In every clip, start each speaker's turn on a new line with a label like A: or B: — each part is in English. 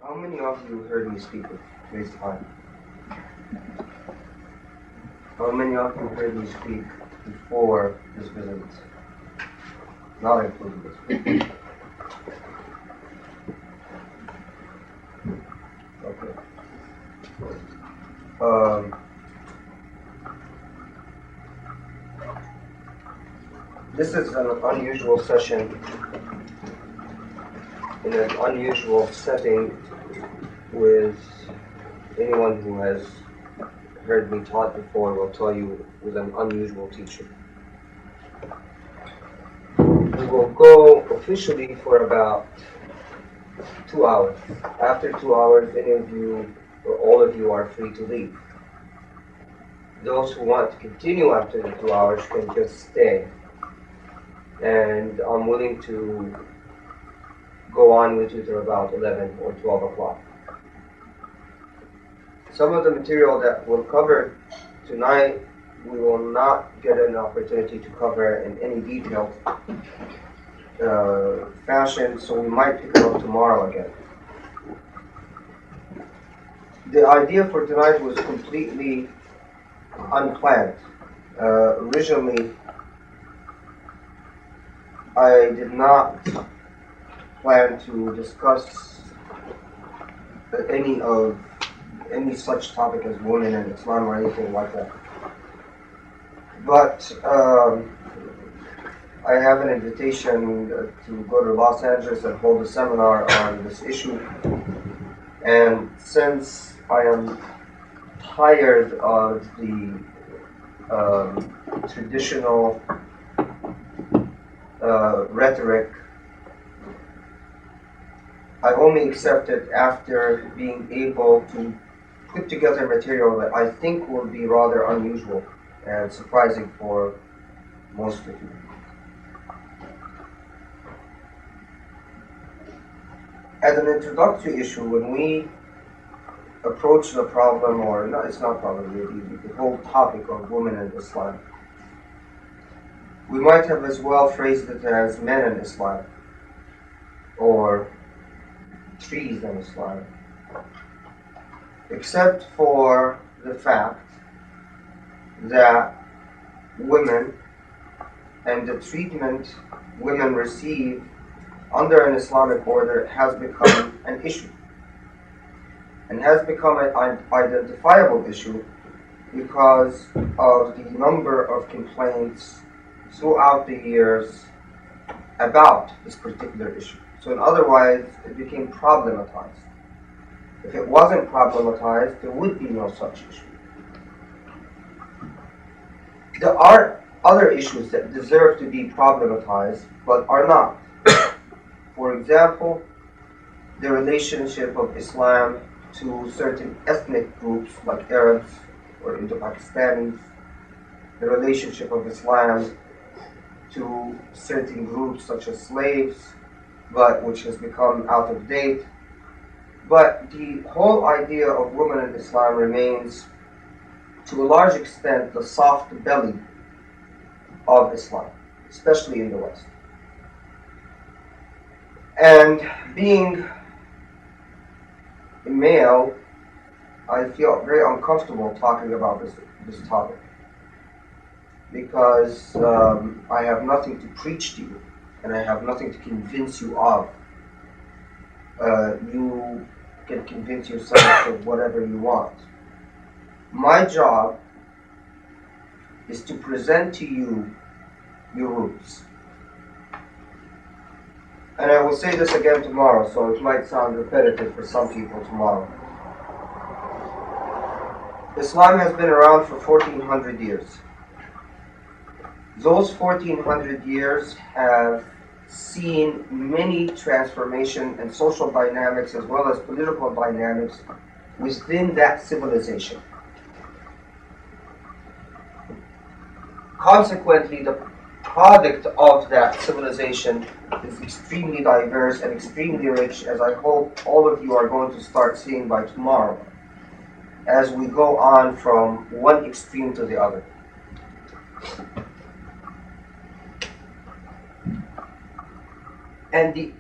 A: How many of you heard me speak? Raise your hand. How many of you heard me speak before this visit? Not including this. Okay. This is an unusual session in an unusual setting with anyone who has heard me taught before will tell you with an unusual teacher. We will go officially for about 2 hours. After 2 hours, any of you or all of you are free to leave. Those who want to continue after the 2 hours can just stay. And I'm willing to go on with you till about 11 or 12 o'clock. Some of the material that we'll cover tonight, we will not get an opportunity to cover in any detailed fashion, so we might pick it up tomorrow again. The idea for tonight was completely unplanned. Originally, I did not plan to discuss any such topic as women in Islam or anything like that. But I have an invitation to go to Los Angeles and hold a seminar on this issue. And since I am tired of the traditional rhetoric, I only accept it after being able to put together material that I think will be rather unusual and surprising for most of you. As an introductory issue, when we approach the problem, or no, it's not problem really, the whole topic of women in Islam, we might have as well phrased it as men in Islam, or trees in Islam, except for the fact that women and the treatment women receive under an Islamic order has become an issue, and has become an identifiable issue because of the number of complaints throughout the years about this particular issue. So otherwise, it became problematized. If it wasn't problematized, there would be no such issue. There are other issues that deserve to be problematized, but are not. For example, the relationship of Islam to certain ethnic groups like Arabs or Indo-Pakistanis, the relationship of Islam to certain groups such as slaves, but which has become out of date. But the whole idea of women in Islam remains, to a large extent, the soft belly of Islam, especially in the West. And being a male, I feel very uncomfortable talking about this topic, because I have nothing to preach to you, and I have nothing to convince you of. You can convince yourself of whatever you want. My job is to present to you your roots. And I will say this again tomorrow, so it might sound repetitive for some people tomorrow. Islam has been around for 1400 years. Those 1400 years have seen many transformation and social dynamics as well as political dynamics within that civilization. Consequently, the product of that civilization is extremely diverse and extremely rich, as I hope all of you are going to start seeing by tomorrow, as we go on from one extreme to the other. And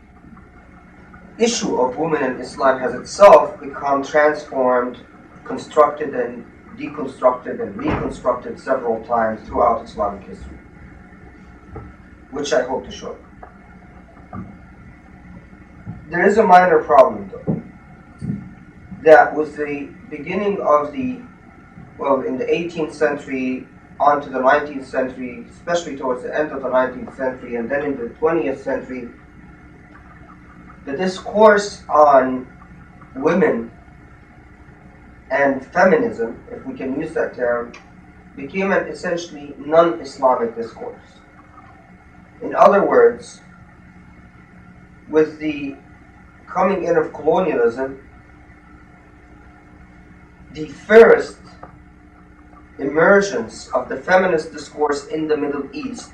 A: issue of women in Islam has itself become transformed, constructed and deconstructed and reconstructed several times throughout Islamic history, which I hope to show. There is a minor problem, though, that with the beginning of in the 18th century onto the 19th century, especially towards the end of the 19th century, and then in the 20th century, the discourse on women and feminism, if we can use that term, became an essentially non-Islamic discourse. In other words, with the coming in of colonialism, the first emergence of the feminist discourse in the Middle East,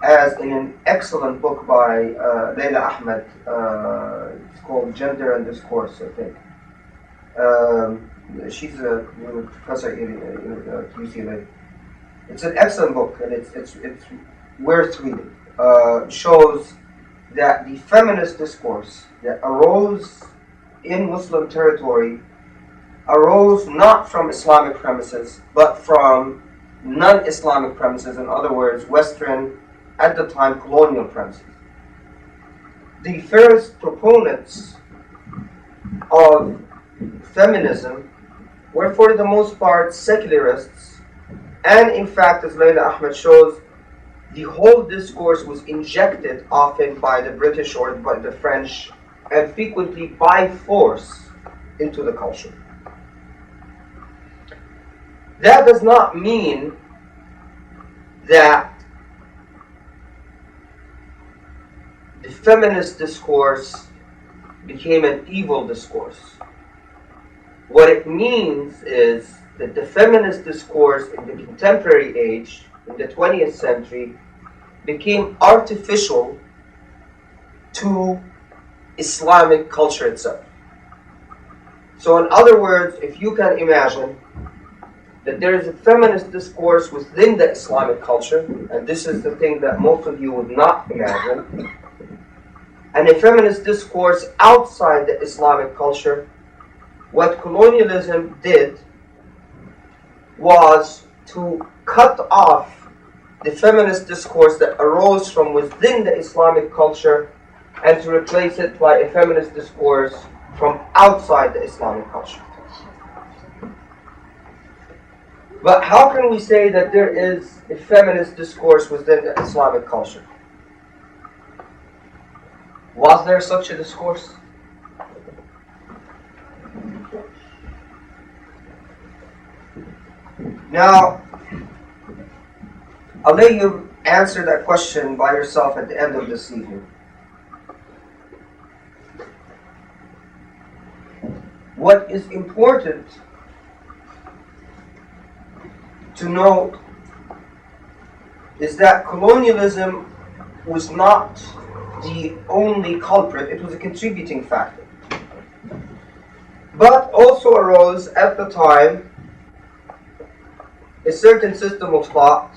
A: as in an excellent book by Leila Ahmed, it's called Gender and Discourse, I think. She's a professor at UCLA. It's an excellent book, and it's worth reading. Shows that the feminist discourse that arose in Muslim territory arose not from Islamic premises, but from non-Islamic premises, in other words, Western, at the time, colonial premises. The first proponents of feminism were, for the most part, secularists, and in fact, as Leila Ahmed shows, the whole discourse was injected often by the British or by the French, and frequently by force, into the culture. That does not mean that the feminist discourse became an evil discourse. What it means is that the feminist discourse in the contemporary age, in the 20th century, became artificial to Islamic culture itself. So in other words, if you can imagine that there is a feminist discourse within the Islamic culture, and this is the thing that most of you would not imagine, and a feminist discourse outside the Islamic culture, what colonialism did was to cut off the feminist discourse that arose from within the Islamic culture and to replace it by a feminist discourse from outside the Islamic culture. But how can we say that there is a feminist discourse within the Islamic culture? Was there such a discourse? Now, I'll let you answer that question by yourself at the end of this evening. What is important to note is that colonialism was not the only culprit, it was a contributing factor. But also arose at the time a certain system of thought,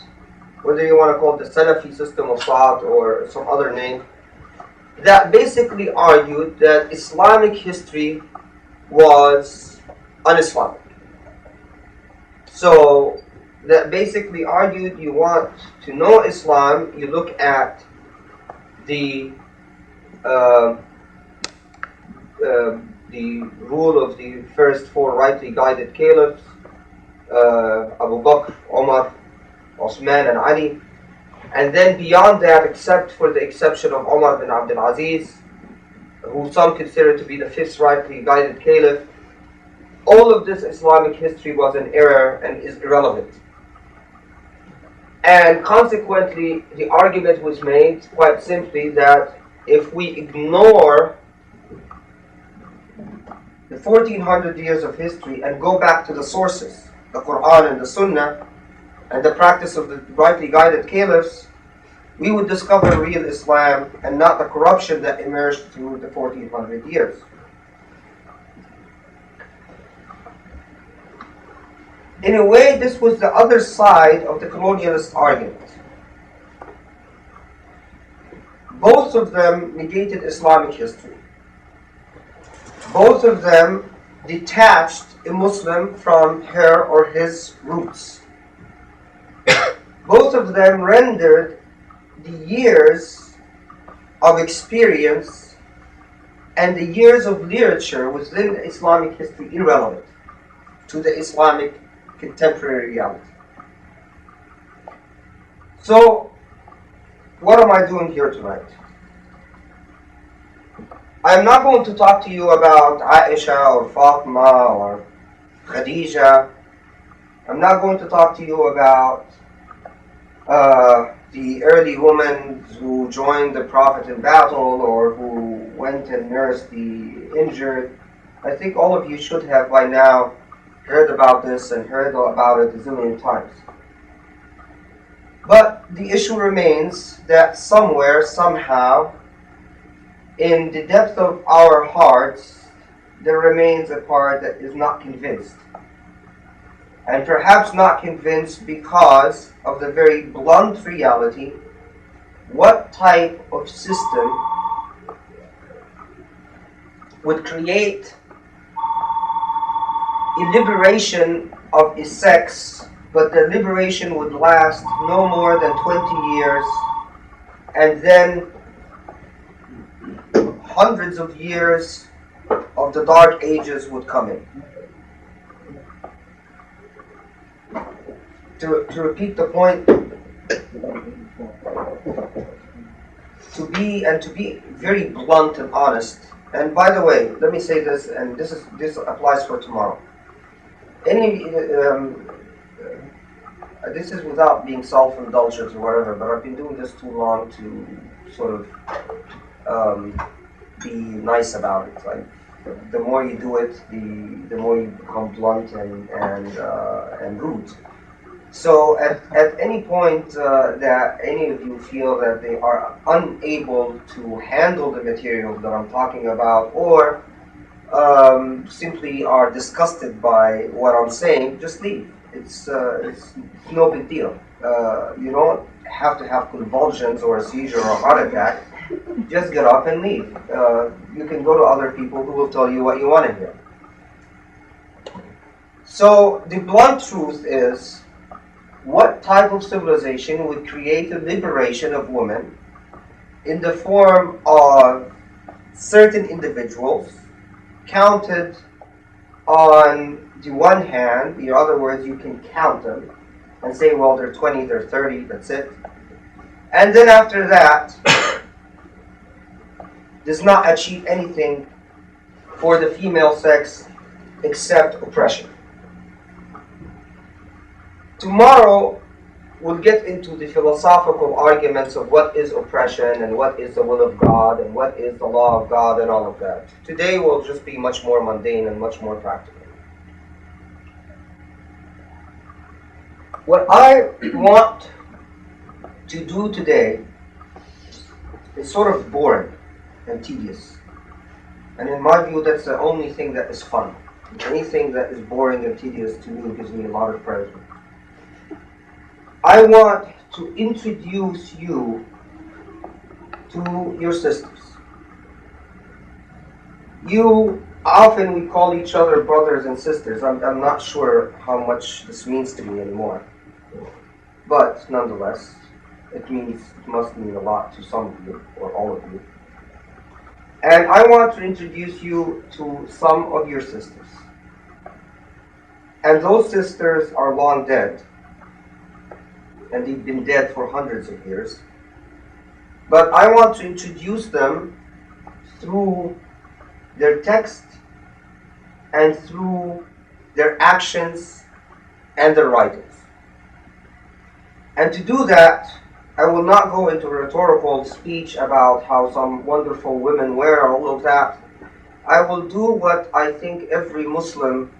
A: whether you want to call it the Salafi system of thought or some other name, that basically argued that Islamic history was un-Islamic. So that basically argued you want to know Islam, you look at the rule of the first four rightly guided caliphs, Abu Bakr, Omar, Osman and Ali, and then beyond that, except for the exception of Omar bin Abdul Aziz, who some consider to be the fifth rightly guided caliph, all of this Islamic history was an error and is irrelevant. And consequently, the argument was made quite simply that if we ignore the 1400 years of history and go back to the sources, the Quran and the Sunnah, and the practice of the rightly guided caliphs, we would discover real Islam and not the corruption that emerged through the 1400 years. In a way, this was the other side of the colonialist argument. Both of them negated Islamic history. both of them detached a Muslim from her or his roots. Both of them rendered the years of experience and the years of literature within Islamic history irrelevant to the Islamic contemporary reality. So, what am I doing here tonight? I'm not going to talk to you about Aisha or Fatima or Khadija. I'm not going to talk to you about the early women who joined the Prophet in battle or who went and nursed the injured. I think all of you should have by now heard about this and heard about it a zillion times. But the issue remains that somewhere, somehow, in the depth of our hearts, there remains a part that is not convinced. And perhaps not convinced because of the very blunt reality, what type of system would create a liberation of a sex, but the liberation would last no more than 20 years, and then hundreds of years of the Dark Ages would come in. To repeat the point, to be very blunt and honest. And by the way, let me say this, and this applies for tomorrow. This is without being self-indulgent or whatever, but I've been doing this too long to sort of be nice about it. Like, the more you do it, the more you become blunt and rude. So at any point that any of you feel that they are unable to handle the material that I'm talking about, or simply are disgusted by what I'm saying, just leave. It's no big deal. You don't have to have convulsions or a seizure or a heart attack. Just get up and leave. You can go to other people who will tell you what you want to hear. So the blunt truth is, what type of civilization would create a liberation of women in the form of certain individuals counted on the one hand, in other words, you can count them and say, well, they're 20, they're 30, that's it. And then after that, does not achieve anything for the female sex except oppression. Tomorrow, we'll get into the philosophical arguments of what is oppression and what is the will of God and what is the law of God and all of that. Today will just be much more mundane and much more practical. What I want to do today is sort of boring and tedious. And in my view, that's the only thing that is fun. Anything that is boring and tedious to me gives me a lot of pleasure. I want to introduce you to your sisters. Often we call each other brothers and sisters. I'm not sure how much this means to me anymore. But nonetheless, it must mean a lot to some of you, or all of you. And I want to introduce you to some of your sisters. And those sisters are long dead. And they've been dead for hundreds of years. But I want to introduce them through their text and through their actions and their writings. And to do that, I will not go into a rhetorical speech about how some wonderful women were, all of that. I will do what I think every Muslim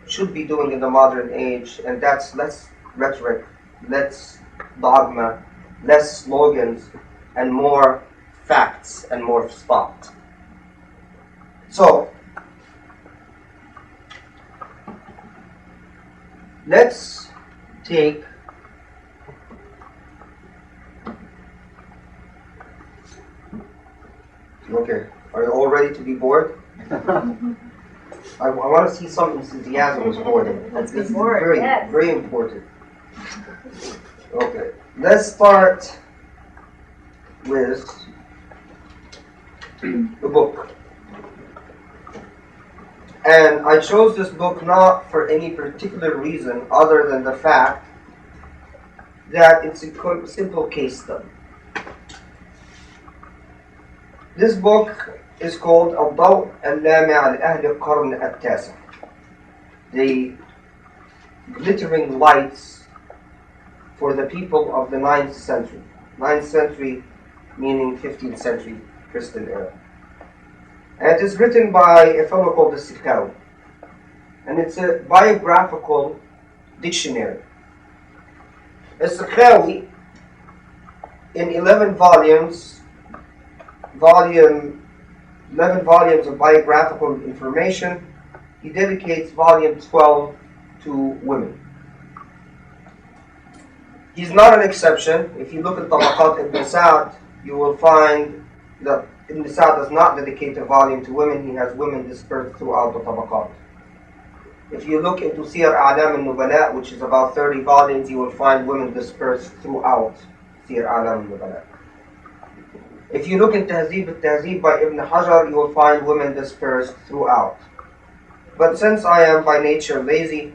A: should be doing in the modern age, and that's less rhetoric, less dogma, less slogans, and more facts and more thought. So, let's take okay, are you all ready to be bored? I want to see some enthusiasm this morning.
B: Let's
A: This is
B: go for it,
A: very,
B: yes.
A: very important. Okay, let's start with the book. And I chose this book not for any particular reason other than the fact that it's a simple case study. This book is called الضوء اللامع لأهل القرن التاسع. The glittering lights for the people of the 9th century. 9th century meaning 15th century Christian era. And it is written by a fellow called the Sikhawi. And it's a biographical dictionary. The Sikhawi, in 11 volumes of biographical information, he dedicates volume 12 to women. He's not an exception. If you look at Tabaqat Ibn Sa'd, you will find that Ibn Sa'd does not dedicate a volume to women. He has women dispersed throughout the Tabaqat. If you look into Siyar A'lam al-Nubala, which is about 30 volumes, you will find women dispersed throughout Siyar A'lam al-Nubala. If you look in Tahzib al-Tahzib by Ibn Hajar, you will find women dispersed throughout. But since I am by nature lazy,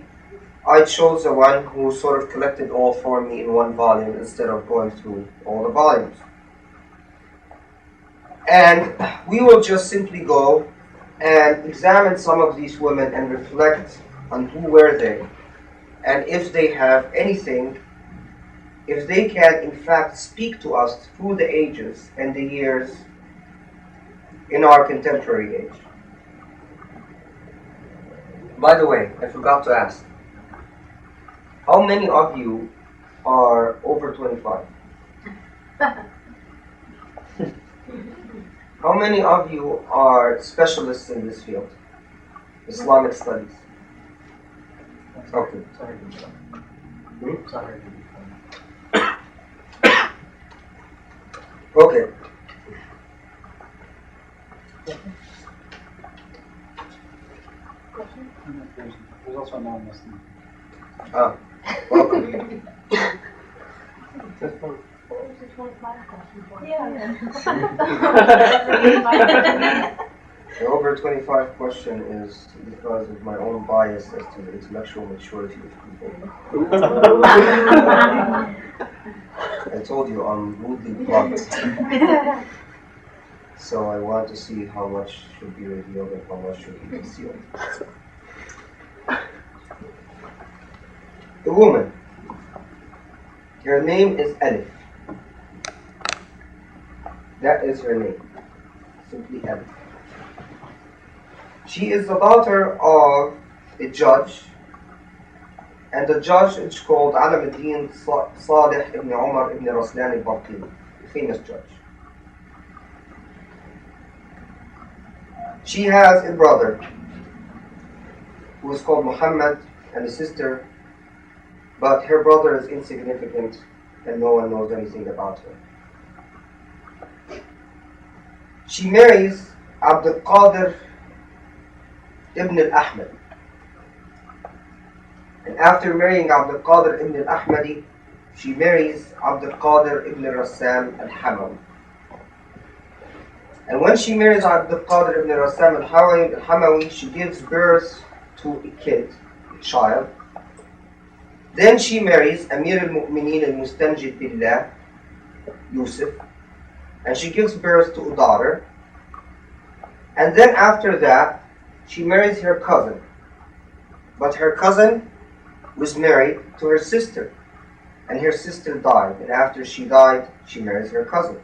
A: I chose the one who sort of collected all for me in one volume instead of going through all the volumes. And we will just simply go and examine some of these women and reflect on who were they, and if they have anything, if they can in fact speak to us through the ages and the years in our contemporary age. By the way, I forgot to ask, how many of you are over 25? How many of you are specialists in this field? Islamic studies. Okay.
C: Sorry. Sorry.
A: Okay.
C: There's also a non-Muslim.
A: Ah, welcome. The over 25 question is because of my own bias as to the intellectual maturity of people. I told you I'm rudely blunt. So I want to see how much should be revealed and how much should be concealed. The woman, her name is Alif. That is her name. Simply Alif. She is the daughter of a judge, and the judge is called Alam al-Din Salih ibn Umar ibn Raslan al-Berkeley, a famous judge. She has a brother who is called Muhammad and a sister, but her brother is insignificant and no one knows anything about her. She marries Abdul Qadir ibn al-Ahmad. And after marrying Abdul Qadir ibn al-Ahmadi, she marries Abdul Qadir ibn al-Rassam al-Hamawi. And when she marries Abdul Qadir ibn al-Rassam al-Hamawi, she gives birth to a kid, a child. Then she marries Amir al-Mu'mineen al-Mustanjid Billah, Yusuf, and she gives birth to a daughter. And then after that, she marries her cousin. But her cousin was married to her sister, and her sister died. And after she died, she marries her cousin.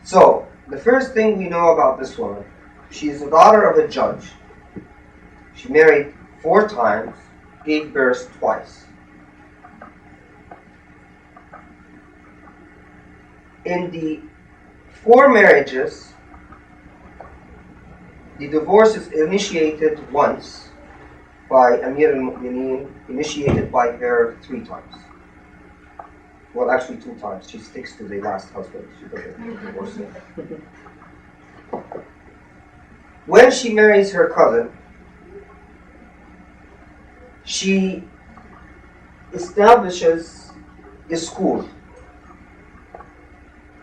A: So, the first thing we know about this woman, she is the daughter of a judge. She married 4 times, gave birth twice. In the 4 marriages, the divorce is initiated once by Amir al-Mu'mineen, initiated by her 3 times. Well, actually 2 times. She sticks to the last husband. She doesn't divorce him. When she marries her cousin, she establishes a school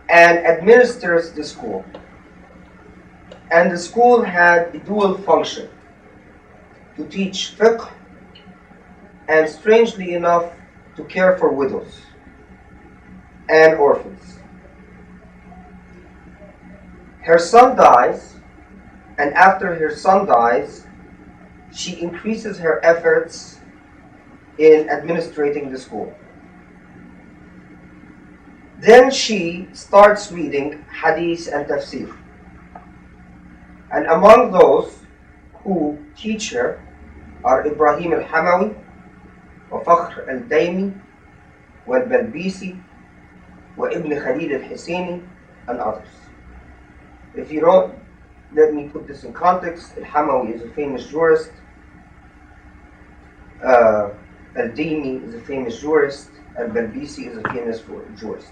A: and administers the school. And the school had a dual function to teach fiqh and, strangely enough, to care for widows and orphans. Her son dies, and after her son dies, she increases her efforts in administrating the school. Then she starts reading hadith and tafsir. And among those who teach her are Ibrahim al-Hamawi, وفخر الديمي, والبلبيسي, وابن Khalid al-Husseini, and others. If you don't, let me put this in context. Al-Hamawi is a famous jurist. Al-Dimi is a famous jurist. Al-Balbisi is a famous jurist.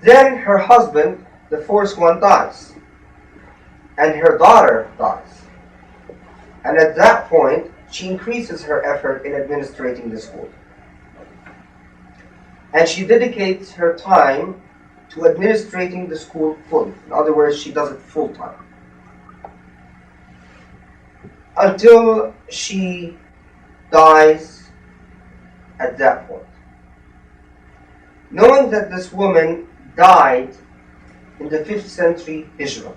A: Then her husband, the first one, dies. And her daughter dies. And at that point, she increases her effort in administrating the school. And she dedicates her time to administrating the school fully. In other words, she does it full time. Until she dies at that point. Knowing that this woman died in the 5th century Hijrah,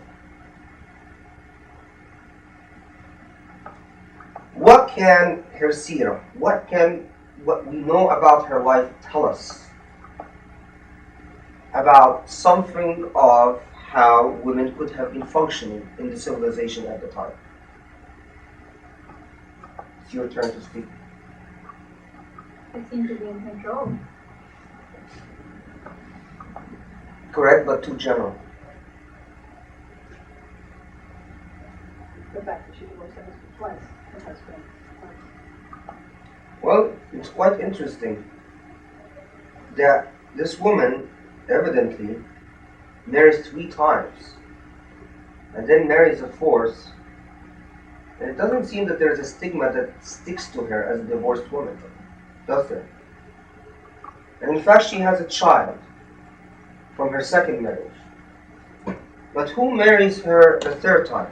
A: what can her seerah, what we know about her life tell us about something of how women could have been functioning in the civilization at the time? It's your turn to speak.
B: They seem to be in control.
A: Correct, but too general.
B: The fact that she divorced her husband twice. Her husband.
A: Well, it's quite interesting that this woman evidently marries 3 times and then marries a 4th, and it doesn't seem that there's a stigma that sticks to her as a divorced woman, does there? And in fact, she has a child from her 2nd marriage. But who marries her the 3rd time?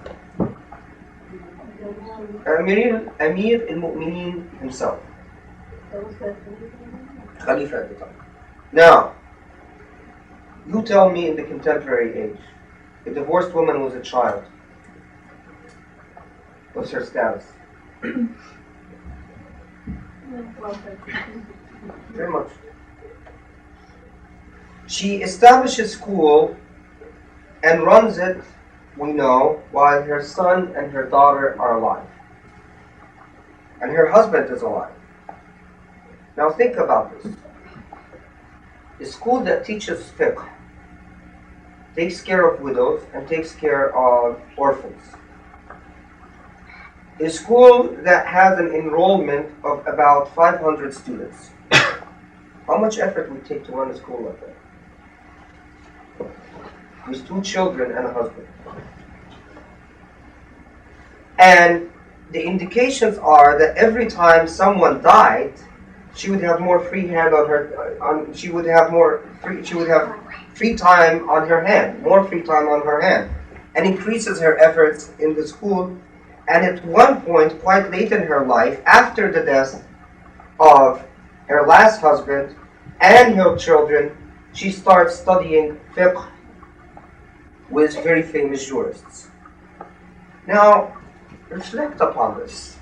A: Amir al-Mu'mineen himself, Khalifa at the time. Now, you tell me, in the contemporary age, a divorced woman was a child. What's her status? Very much. She establishes school and runs it, we know, while her son and her daughter are alive. And her husband is alive. Now think about this. A school that teaches fiqh, takes care of widows and takes care of orphans. A school that has an enrollment of about 500 students. How much effort would it take to run a school like that? With 2 children and a husband. And the indications are that every time someone died, she would have more free hand on her. She would have free time on her hand, more free time on her hand, and increases her efforts in the school. And at one point, quite late in her life, after the death of her last husband and her children, she starts studying fiqh with very famous jurists. Now, reflect upon this.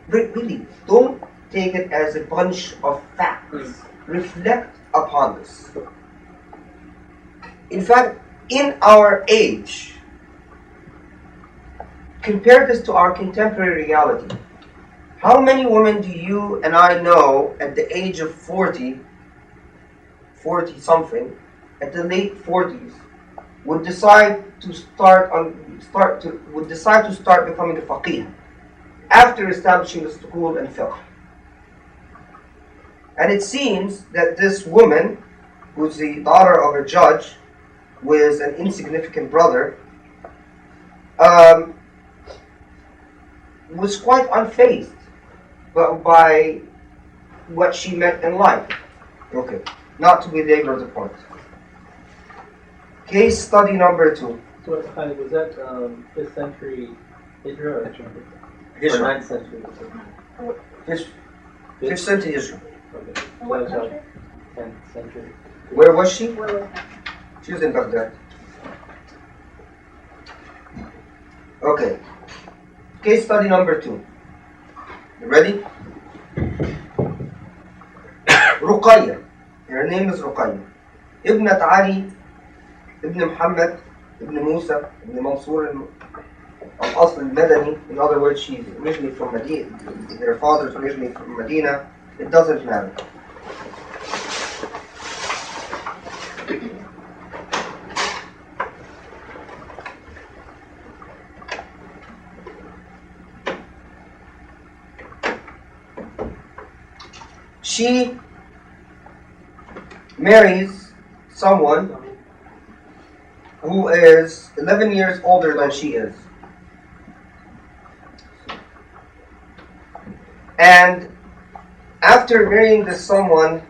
A: Really, don't take it as a bunch of facts. Reflect upon this. In fact, in our age, compare this to our contemporary reality. How many women do you and I know at the age of 40 something, at the late 40s, would decide to start becoming a faqih after establishing the school and fiqh? And it seems that this woman, who's the daughter of a judge with an insignificant brother, was quite unfazed by what she meant in life. Okay, not to belabor the point. Case study number 2.
D: So Khaled, was that 5th century Hijra or
A: Hijra.
D: 9th century?
A: 5th century Hijra.
D: Okay. So
B: And what
D: that was
B: country?
D: 10th century.
A: Where was she?
B: Where was that?
A: She was in Baghdad. Okay. Case study number 2. You ready? Ruqayya. Her name is Ruqayya. ابنة علي ابن محمد ابن موسى ابن منصور الأصل المدني. In other words, she's originally from Medina. Her father is originally from Medina. It doesn't matter. She marries someone who is 11 years older than she is. And after marrying this someone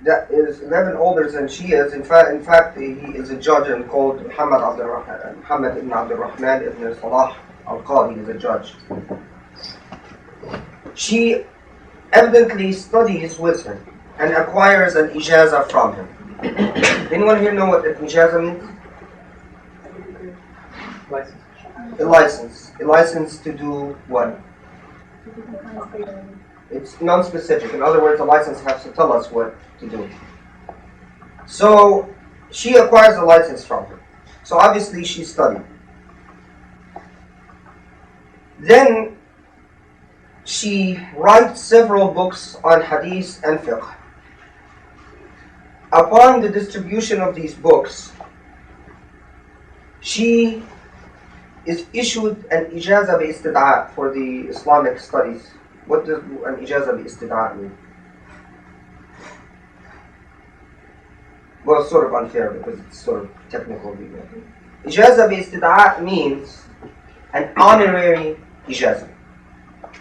A: that is 11 older than she is, in fact, he is a judge and called Muhammad ibn Abdul Rahman ibn Salah al-Qadi is a judge. She evidently studies with him and acquires an ijaza from him. Anyone here know what an ijaza means?
D: License.
A: A license. A license to do what? It's non-specific. In other words, a license has to tell us what to do. So she acquires a license from him. So obviously she studied. Then she writes several books on hadith and fiqh. Upon the distribution of these books, she is issued an ijaza bi-istida'a for the Islamic studies. What does an ijaza bi-istida'a mean? Well, it's sort of unfair because it's sort of technical. Ijaza bi-istida'a means an honorary ijaza.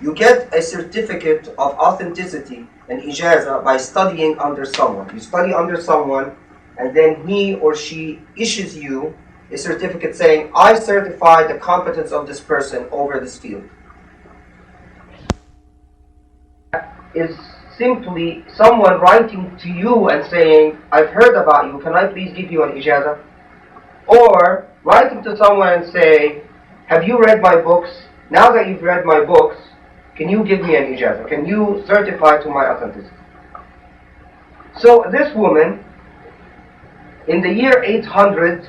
A: You get a certificate of authenticity, an ijaza, by studying under someone. You study under someone, and then he or she issues you a certificate saying, I certify the competence of this person over this field. Is simply someone writing to you and saying, I've heard about you, can I please give you an ijaza? Or writing to someone and say, have you read my books? Now that you've read my books, can you give me an ijaza? Can you certify to my authenticity? So this woman, in the year 800,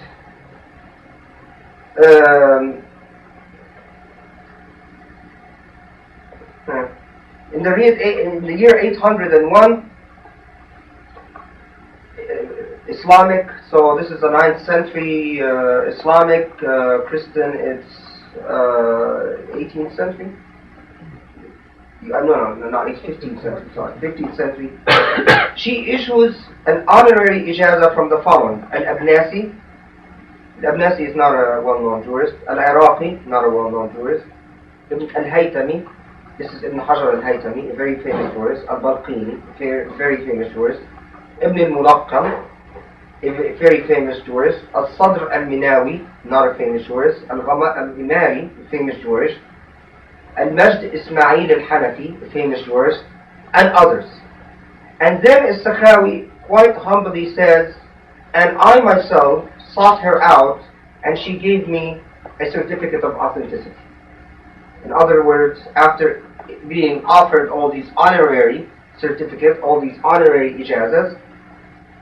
A: in the year 801, Islamic, so this is the 9th century Islamic, Christian, it's 18th century? No, it's 15th century, sorry, 15th century. She issues an honorary ijaza from the following: Al-Abnasi. Al-Abnasi is not a well-known jurist. Al-Iraqi, not a well-known jurist. Al-Haytami, this is Ibn Hajar al-Haytami, a very famous jurist. Al-Balqini, a very famous jurist. Ibn al-Mulaqqam, a very famous jurist. Al-Sadr al-Minawi, not a famous jurist. Al-Ghama al-Imari, a famous jurist. Al-Majd Ismail al-Hanafi, a famous jurist, and others. And then As-Sakhawi quite humbly says, and I myself sought her out, and she gave me a certificate of authenticity. In other words, after being offered all these honorary certificates, all these honorary ijazas,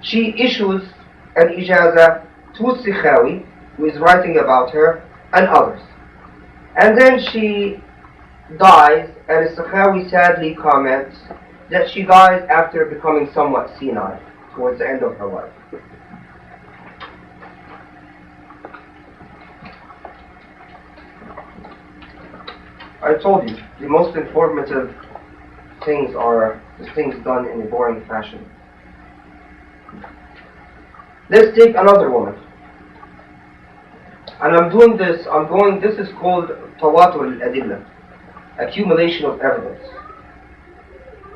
A: she issues an ijaza to Sakhawi, who is writing about her, and others. And then she dies, and Sakhawi sadly comments that she dies after becoming somewhat senile towards the end of her life. I told you, the most informative things are the things done in a boring fashion. Let's take another woman. And I'm doing this, this is called tawatur al-adillah, accumulation of evidence.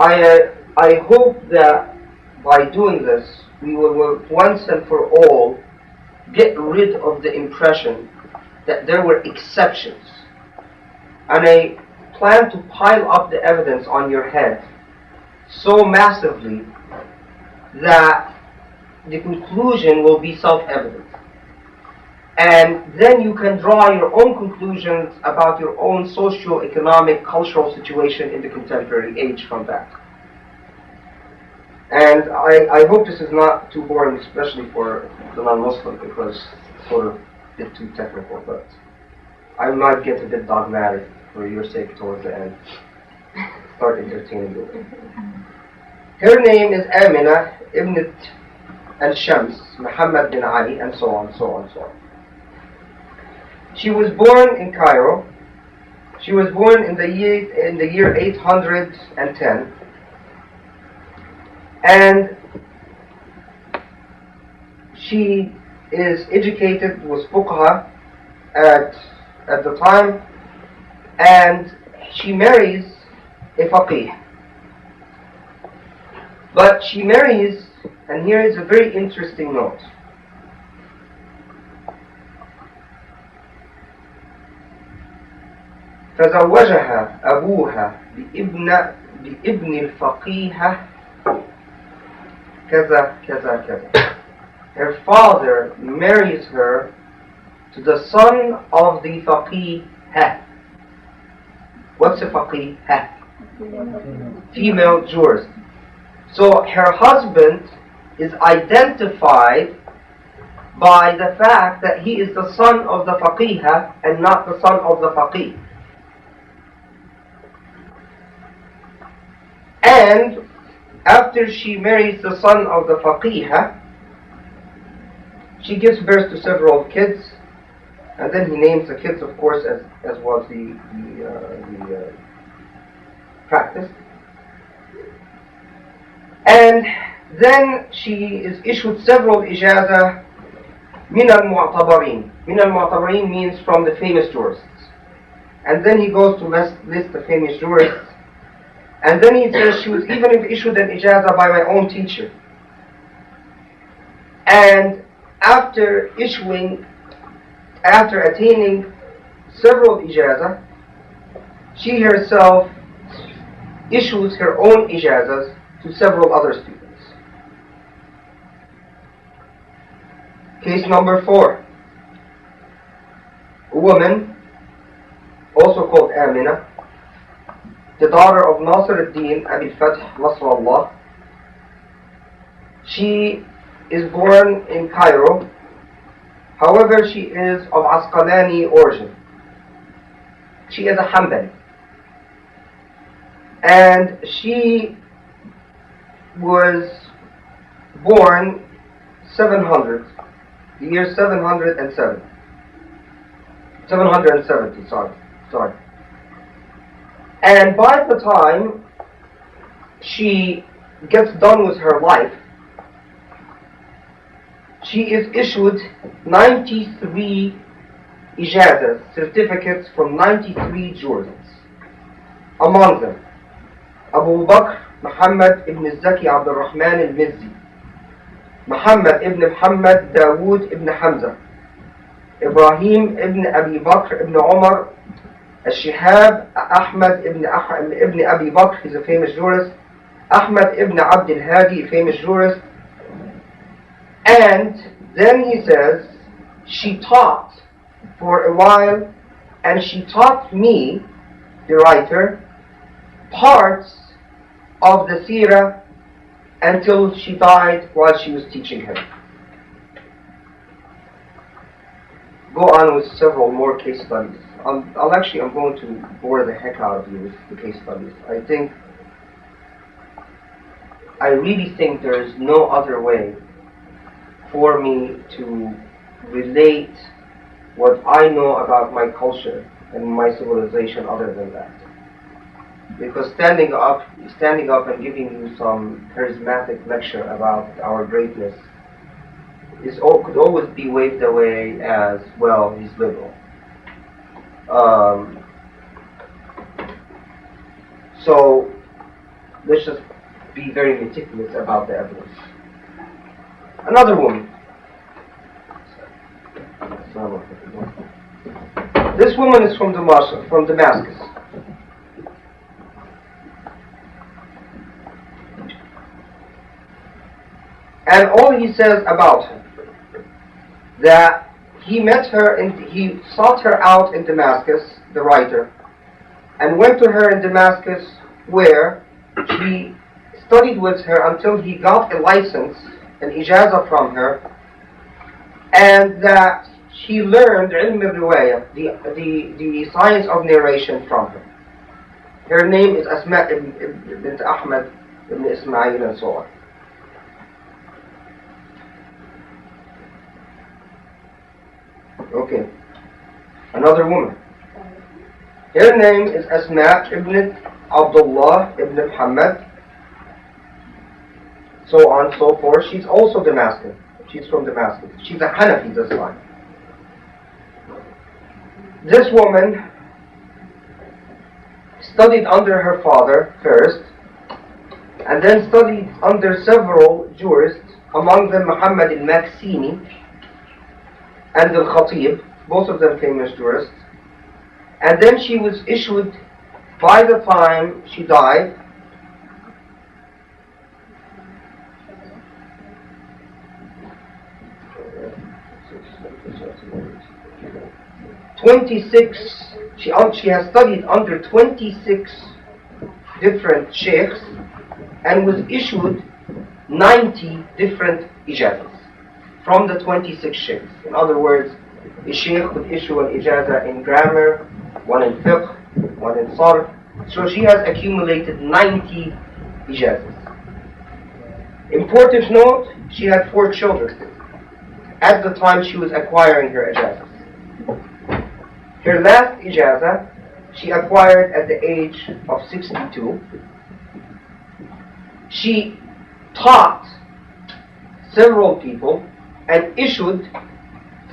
A: I hope that by doing this, we will once and for all get rid of the impression that there were exceptions. And I plan to pile up the evidence on your head so massively that the conclusion will be self-evident. And then you can draw your own conclusions about your own socio-economic, cultural situation in the contemporary age from that. And I hope this is not too boring, especially for the non-Muslim, because it's sort of a bit too technical, but I might get a bit dogmatic for your sake towards the end. Start entertaining you. Her name is AMILA ibn al-Shams, Muhammad bin Ali, and so on, so on, so on. She was born in Cairo. She was born in the year 810, and she is educated, was fuqaha at the time, and she marries a faqih. But she marries, and here is a very interesting note. فزوجها أبوها بابن الفقيه كذا كذا كذا. Her father marries her to the son of the faqih. What's a faqih? Female jurist. So her husband is identified by the fact that he is the son of the faqihah and not the son of the faqih. And after she marries the son of the faqihah, she gives birth to several kids, and then he names the kids, of course, as was the practice. And then she is issued several ijaza min al-mu'tabarin. Min al-mu'tabarin means from the famous jurists. And then he goes to list the famous jurists. And then he says she was even issued an ijaza by my own teacher. And after attaining several ijaza, she herself issues her own ijazas to several other students. Case number 4. A woman, also called Amina, the daughter of Nasr ad-Din Abou El Fadl Nasrallah. She is born in Cairo. However, she is of Asqalani origin. She is a Hanbali. And she was born 700, the year 770, sorry. And by the time she gets done with her life, she is issued 93 ijazas, certificates from 93 jurists. Among them, Abu Bakr Muhammad ibn Zaki Abdul Rahman al-Mizzi, Muhammad ibn Muhammad Dawood ibn Hamza, Ibrahim ibn Abi Bakr ibn Umar al-Shihab, Ahmad ibn Abi Bakr, he's a famous jurist, Ahmad ibn Abd al-Hadi, a famous jurist. And then he says, she taught for a while, and she taught me, the writer, parts of the seerah until she died while she was teaching him. Go on with several more case studies. I'm going to bore the heck out of you with the case studies. I really think there is no other way for me to relate what I know about my culture and my civilization other than that. Because standing up and giving you some charismatic lecture about our greatness could always be waved away as, well, he's liberal. So let's just be very meticulous about the evidence. Another woman. This woman is from Damascus. And all he says about her, that he met her and he sought her out in Damascus, the writer, and went to her in Damascus, where he studied with her until he got a license, an ijazah from her, and that he learned ilm al-riwayah, the science of narration from her. Her name is Asma bint Ahmad ibn Ismail, and so on. Okay, another woman. Her name is Asma ibn Abdullah ibn Muhammad, so on and so forth. She's also Damascus. She's from Damascus. She's a Hanafi this time. This woman studied under her father first, and then studied under several jurists, among them Muhammad al-Maksini and al-Khatib, both of them famous jurists. And then she was issued, by the time she died, she has studied under 26 different sheikhs and was issued 90 different ijazahs from the 26 sheikhs. In other words, a sheikh would issue an ijazah in grammar, one in fiqh, one in sarf. So she has accumulated 90 ijazahs. Important note, she had 4 children at the time she was acquiring her ijazahs. Her last ijazah she acquired at the age of 62. She taught several people and issued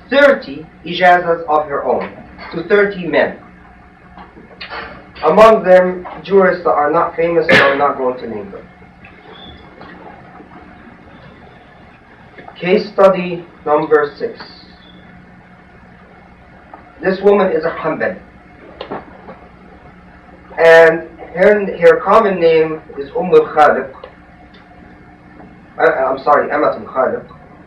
A: 30 ijazahs of her own to 30 men. Among them, jurists that are not famous, and I'm not going to name them. Case study number 6. This woman is a Hanbali, and her common name is Amat al-Khaliq.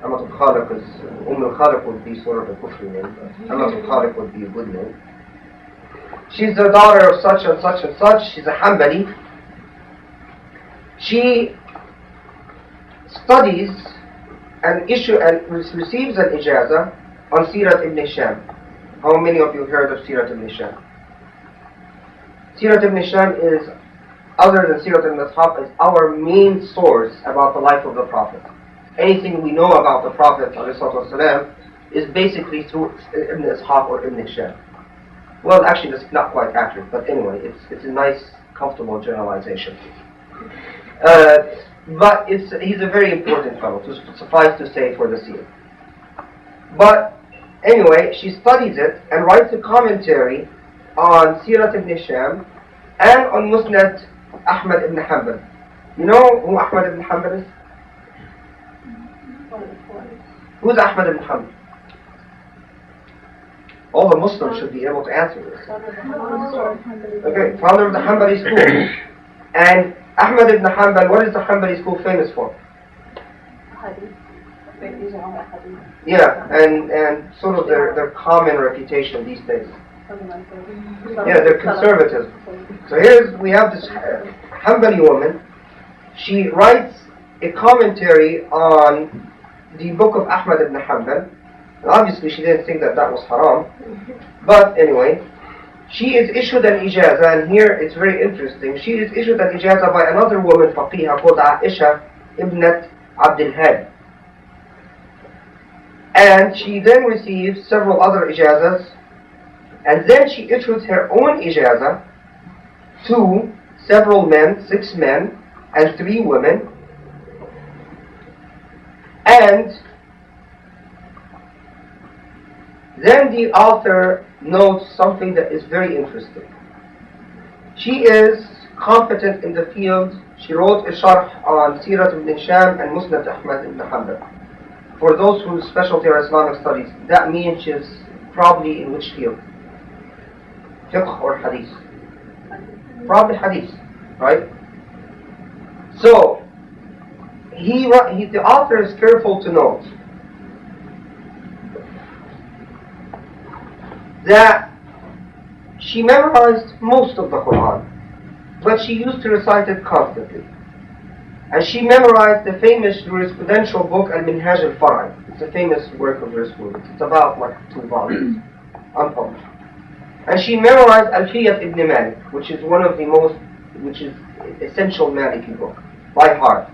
A: Amat al-Khaliq is, al-Khaliq would be sort of a kufri name, but Amat al-Khaliq would be a good name. She's the daughter of such and such and such. She's a Hanbali. She studies and receives an ijazah on Sirat ibn Hisham. How many of you heard of Sirat ibn Hisham? Sirat ibn Hisham is, other than Sirat ibn Ishaq, is our main source about the life of the Prophet. Anything we know about the Prophet ﷺ is basically through Ibn Ishaq or Ibn Hisham. Well, actually, that's not quite accurate, but anyway, it's a nice, comfortable generalization. But he's a very important fellow, to suffice to say, for the seer. But anyway, she studies it and writes a commentary on Sirat ibn Hisham and on Musnad Ahmad ibn Hanbal. You know who Ahmad ibn Hanbal is? Who's Ahmad ibn Hanbal? All the Muslims should be able to answer this. Okay, founder of the Hanbali school. And Ahmad ibn Hanbal, what is the Hanbali school famous for? Yeah, and sort of their common reputation these days. Yeah, they're conservative. So we have this Hanbali woman. She writes a commentary on the book of Ahmad ibn Hanbal. And obviously she didn't think that was haram. But anyway, she is issued an ijazah, and here it's very interesting. She is issued an ijazah by another woman, faqihah, called Aisha ibnat Abdul Had. And she then receives several other ijazahs, and then she issues her own ijazah to several men, 6 men and 3 women. And Then the author notes something that is very interesting. She is competent in the field. She wrote a sharh on Sirat ibn Hisham and Musnad Ahmad ibn Hanbal. For those whose specialty are Islamic studies, that means she's probably in which field? Fiqh or Hadith? Probably Hadith, right? So, the author is careful to note that she memorized most of the Quran, but she used to recite it constantly. And she memorized the famous jurisprudential book Al-Minhaj al-Far'i. It's a famous work of jurisprudence. It's about like 2 volumes, unpublished. And she memorized Alfiyat ibn Malik, which is essential Maliki book, by heart.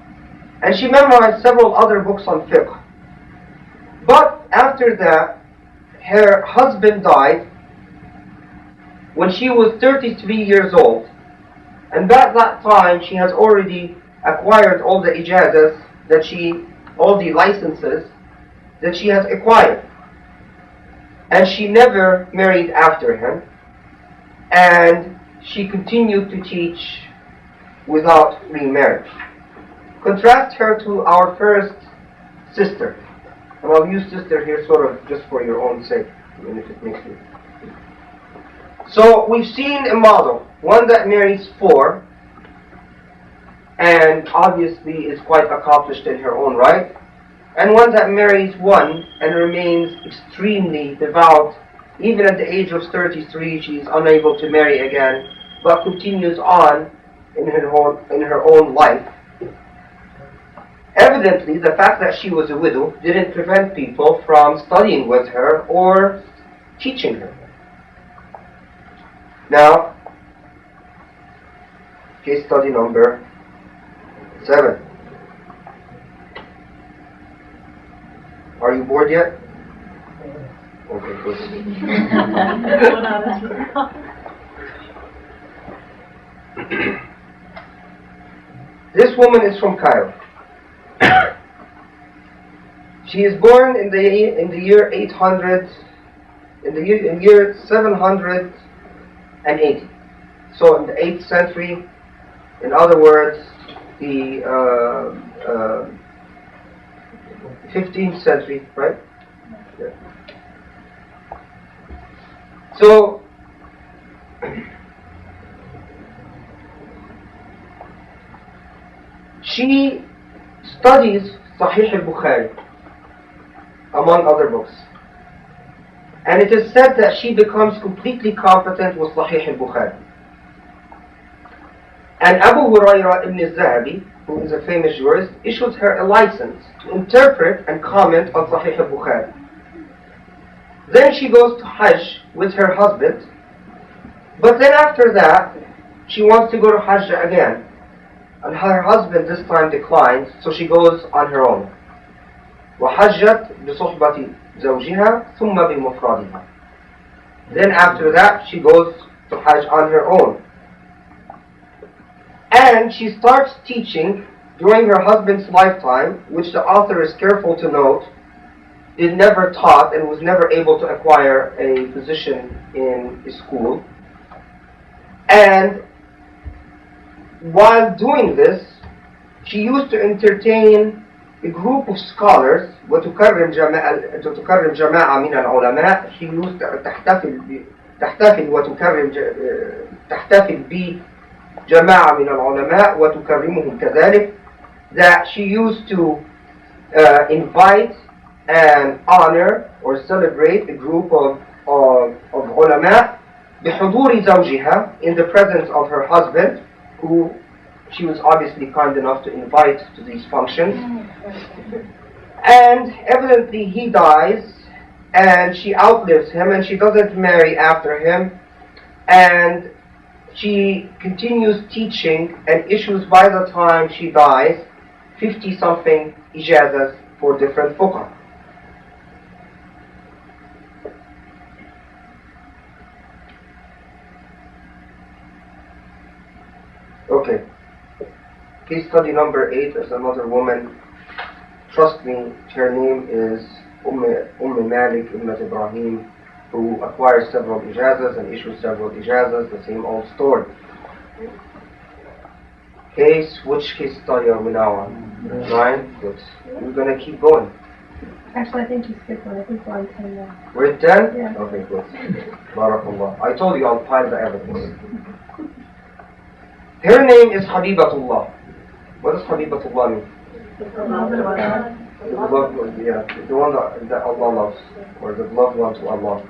A: And she memorized several other books on fiqh. But after that, her husband died when she was 33 years old. And at that time, she has already acquired all the ijazahs all the licenses that she has acquired. And she never married after him. And she continued to teach without remarriage. Contrast her to our first sister. And I'll use sister here sort of just for your own sake, even if it makes you. So we've seen a model, one that marries 4, and obviously is quite accomplished in her own right, and one that marries 1 and remains extremely devout. Even at the age of 33, she is unable to marry again, but continues on in her own life. Evidently, the fact that she was a widow didn't prevent people from studying with her or teaching her. Now, case study number 7. Are you bored yet? Okay, good. This woman is from Cairo. She is born in the year 800, in the year 780. So in the 8th century, in other words, the 15th century, right? Yeah. So she studies Sahih al-Bukhari, among other books. And it is said that she becomes completely competent with Sahih al-Bukhari. And Abu Hurairah ibn al-Zahabi, who is a famous jurist, issues her a license to interpret and comment on Sahih al-Bukhari. Then she goes to Hajj with her husband, but then after that, she wants to go to Hajj again. And her husband this time declines, so she goes on her own. وحجت بصحبة زوجها ثم بمفردها. Then after that, she goes to Hajj on her own. And she starts teaching during her husband's lifetime, which the author is careful to note, is never taught and was never able to acquire a position in a school. And while doing this, she used to entertain a group of scholars وتكرم جماعة من العلماء. She used تحتفل بجماعة من العلماء وتكرمهم كذلك. That she used to invite and honor or celebrate a group of علماء بحضور زوجها, in the presence of her husband, who she was obviously kind enough to invite to these functions. And evidently he dies and she outlives him and she doesn't marry after him, and she continues teaching and issues by the time she dies 50 something ijazahs for different fuqah. Okay. Case study number 8 is another woman. Trust me, her name is Malik ibn Ibrahim, who acquires several ijazas and issues several ijazas, the same old story. Which case study are we now on? 9? Good. We're going to keep going.
E: Actually, I think you skipped one. I think we're on 10 now.
A: We're at 10?
E: Yeah.
A: Okay, good. Barakallah. I told you I'll pile the evidence. Her name is Habibatullah. What does Habibatullah mean? The loved one, yeah, the one that Allah loves, or the loved one to Allah.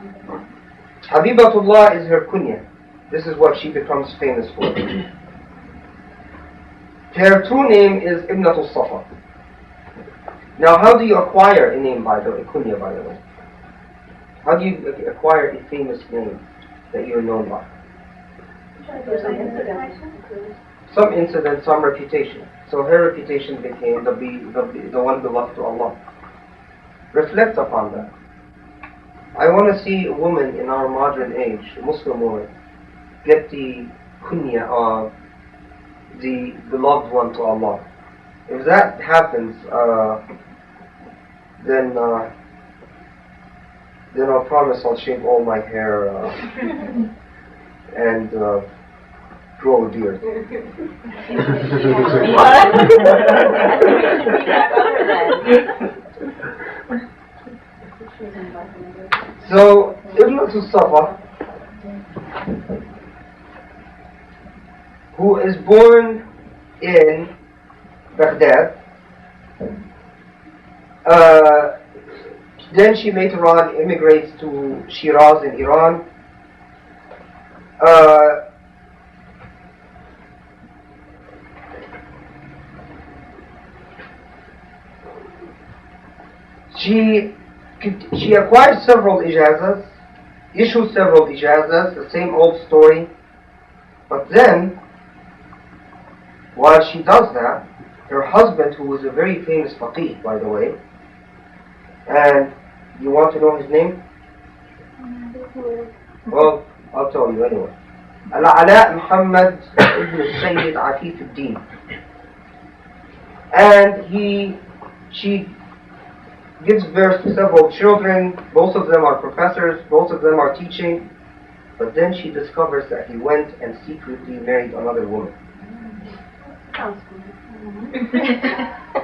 A: Habibatullah is her kunya. This is what she becomes famous for. Her true name is Ibnatul Safa. Now, how do you acquire a name by the way, a kunya by the way? How do you acquire a famous name that you're known by? Some incident, some reputation. So her reputation became the one beloved to Allah. Reflect upon that. I want to see a woman in our modern age, a Muslim woman, get the kunya of the beloved one to Allah. If that happens, then I'll promise I'll shave all my hair and grow a beard. So, Ibn Safa, who is born in Baghdad, then she later on immigrates to Shiraz in Iran. She acquired several ijazas, issued several ijazas, the same old story. But then, while she does that, her husband, who was a very famous faqih, by the way, and you want to know his name? Well, I'll tell you anyway. Al-Ala Muhammad ibn Sayyid Afif al-Din. And she gives birth to several children. Both of them are professors, both of them are teaching. But then she discovers that he went and secretly married another woman.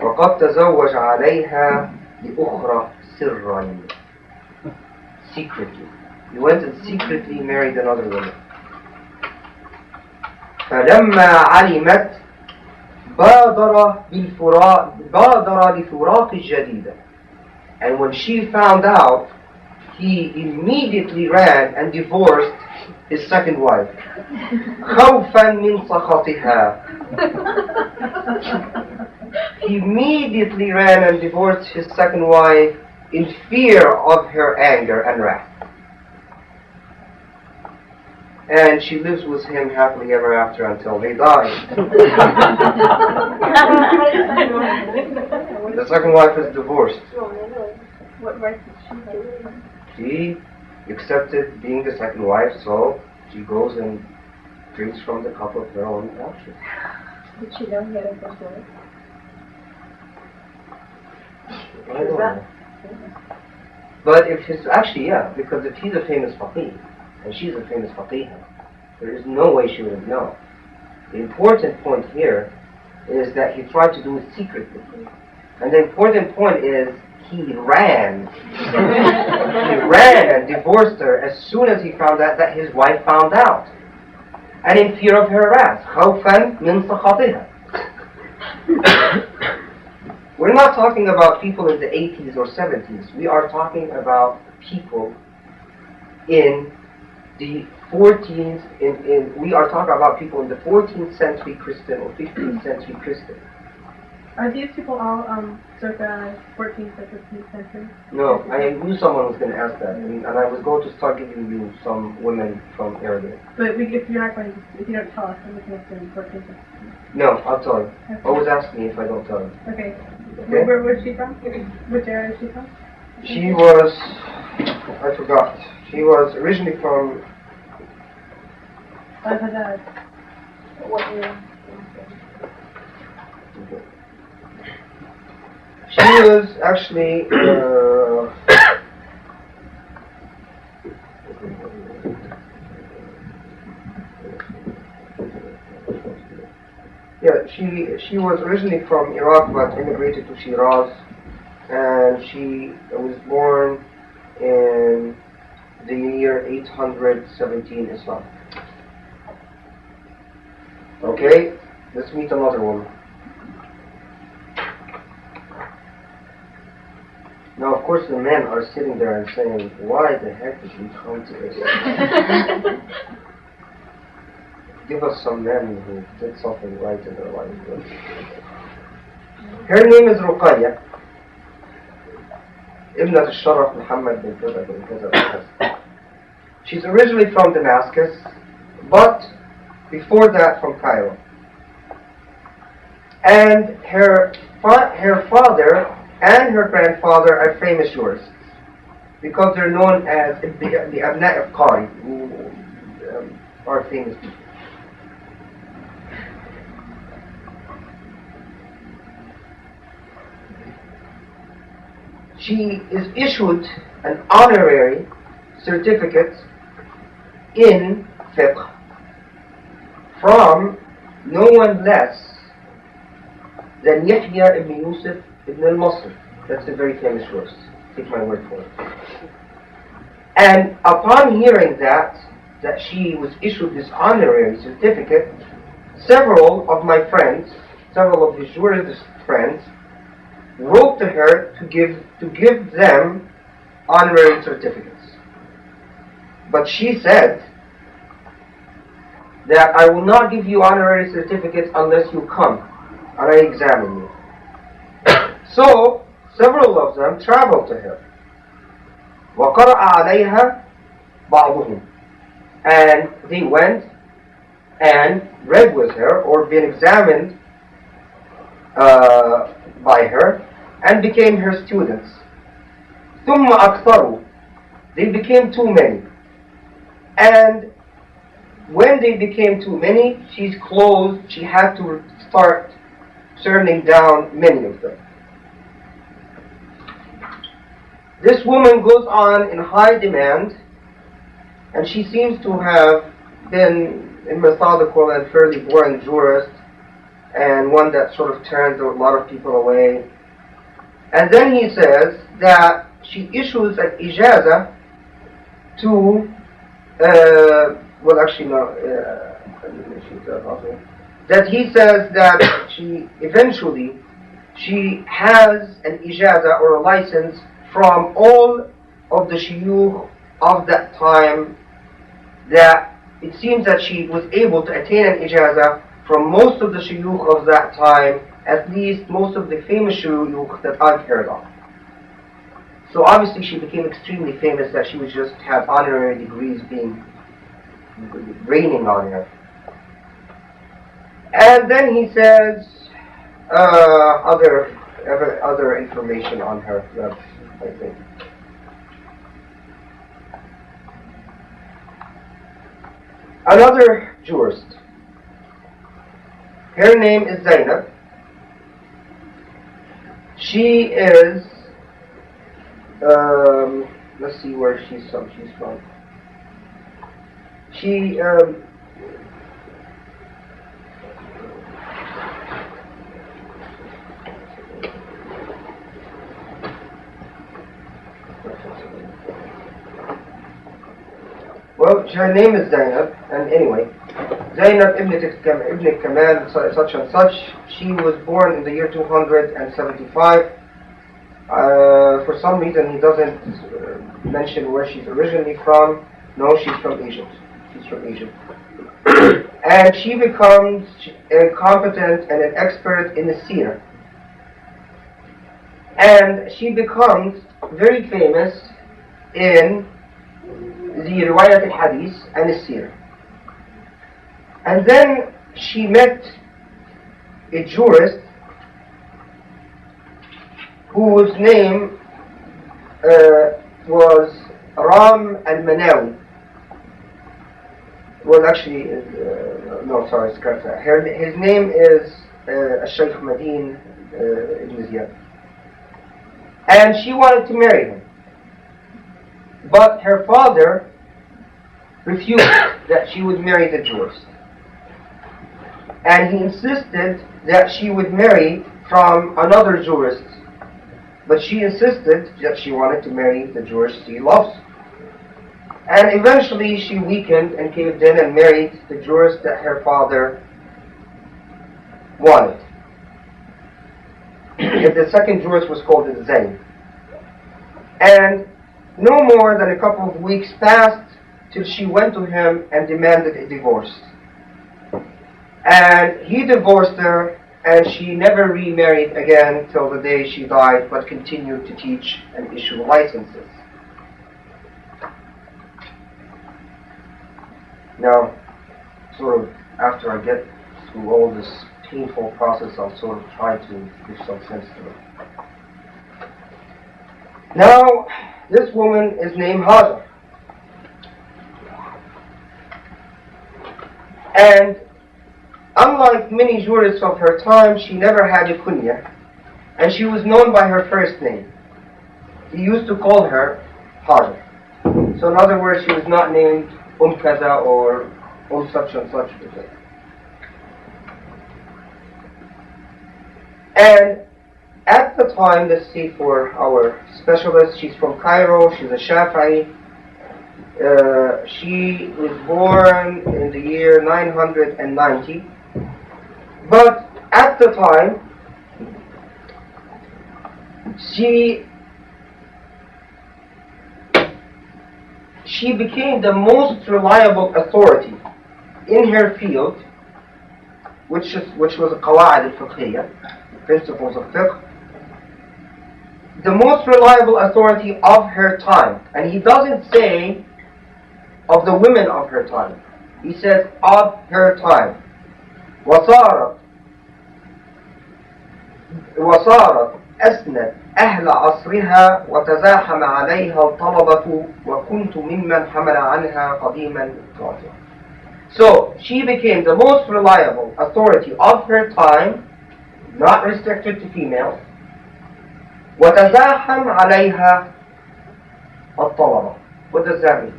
A: وقد تزوج عليها لأخرى سرا. Secretly. He went and secretly married another woman. فلما علمت بادر لفراق الجديدة. And when she found out, he immediately ran and divorced his second wife. خوفا من سخطها. He immediately ran and divorced his second wife in fear of her anger and wrath. And she lives with him happily ever after until they die. The second wife is divorced.
B: What right did she
A: She accepted being the second wife, so she goes and drinks from the cup of her own ashes.
B: Did she know he had a divorce?
A: I don't know. But if his actually, yeah, because if he's a famous faqih and she's a famous faqih, there is no way she would have known. The important point here is that he tried to do it secretly, and the important point is he ran. He ran and divorced her as soon as he found out that his wife found out, and in fear of her wrath. خوفا من سخطها. We're not talking about people in the 80s or 70s. We are talking about people in the 14th. We are talking about people in the 14th century Christian or 15th century Christian.
E: Are these people all circa 14th or 15th century?
A: No, I knew someone was going to ask that, and I was going to start giving you some women from Arabic.
E: But if you're not going to, if you don't tell us, I'm looking at the 14th century.
A: No, I'll tell you.
E: Okay.
A: Always ask me if I don't tell you.
E: Okay.
A: Okay?
E: Where's she from? Which area is she from?
A: She was, I forgot. She was originally from.
E: Baghdad.
B: What year?
A: She was actually she was originally from Iraq but immigrated to Shiraz, and she was born in the year 817 Islam. Okay, let's meet another woman. Now, of course, the men are sitting there and saying, why the heck did we come to this? Give us some men who did something right in their life. Her name is Ruqayya. ابنة الشرف محمد بن كذا بن كذا بن كذا. She's originally from Damascus, but before that from Cairo. And her father and her grandfather are famous jurists because they're known as the Abna of Qari, who are famous people. She is issued an honorary certificate in fiqh from no one less than Yahya ibn Yusuf ibn al-Masri. That's a very famous jurist. Take my word for it. And upon hearing that she was issued this honorary certificate, several of my friends, several of his jurist friends, wrote to her to give them honorary certificates. But she said that I will not give you honorary certificates unless you come and I examine you. So several of them traveled to her. وَقَرَأَ عَلَيْهَا بَعْضُهُمْ, and they went and read with her or been examined by her and became her students. ثُمَّ أَكْثَرُوا, they became too many. And when they became too many, she had to start turning down many of them. This woman goes on in high demand, and she seems to have been a methodical and fairly boring jurist, and one that sort of turns a lot of people away. And then he says that she issues an ijaza to, that he says that she has an ijaza or a license from all of the shuyukh of that time, that it seems that she was able to attain an ijaza from most of the shuyukh of that time, at least most of the famous shuyukh that I've heard of. So obviously she became extremely famous, that she would just have honorary degrees raining on her. And then he says other information on her, I think. Another jurist. Her name is Zainab. She is, let's see where she's from. She, well, her name is Zainab, and anyway, Zainab ibn Kamal, such and such. She was born in the year 275. For some reason, he doesn't mention where she's originally from. No, she's from Egypt. And she becomes a competent and an expert in the seerah. And she becomes very famous in the riwayat al-hadith and the seerah. And then she met a jurist whose name was Ram al-Manawi. Well, actually, no, sorry, scratch that. His name is Shaykh Madin ibn Ziyad. And she wanted to marry him. But her father refused that she would marry the jurist. and he insisted that she would marry from another jurist. But she insisted that she wanted to marry the jurist she loves. And eventually she weakened and caved in and married the jurist that her father wanted. The second jurist was called Zayn. And no more than a couple of weeks passed till she went to him and demanded a divorce. And he divorced her, and she never remarried again till the day she died, but continued to teach and issue licenses. Now, sort of after I get through all this painful process, I'll sort of try to give some sense to it. Now, this woman is named Hajar. And unlike many jurists of her time, she never had a kunya, and she was known by her first name. He used to call her Hajar. So in other words, she was not named Kaza or such and such. And at the time, let's see for our specialist, she's from Cairo, she's a Shafi'i. She was born in the year 990. But at the time, she became the most reliable authority in her field, which was a qawa'id al-fiqhiyya, principles of fiqh, the most reliable authority of her time. And he doesn't say of the women of her time. He says of her time. وصارت أسند أهل عصرها وتزاحم عليها الطلبة وكنت ممن حمل عنها قديما قاطعا. So she became the most reliable authority of her time, not restricted to females. وتزاحم عليها الطلبة. What does that mean?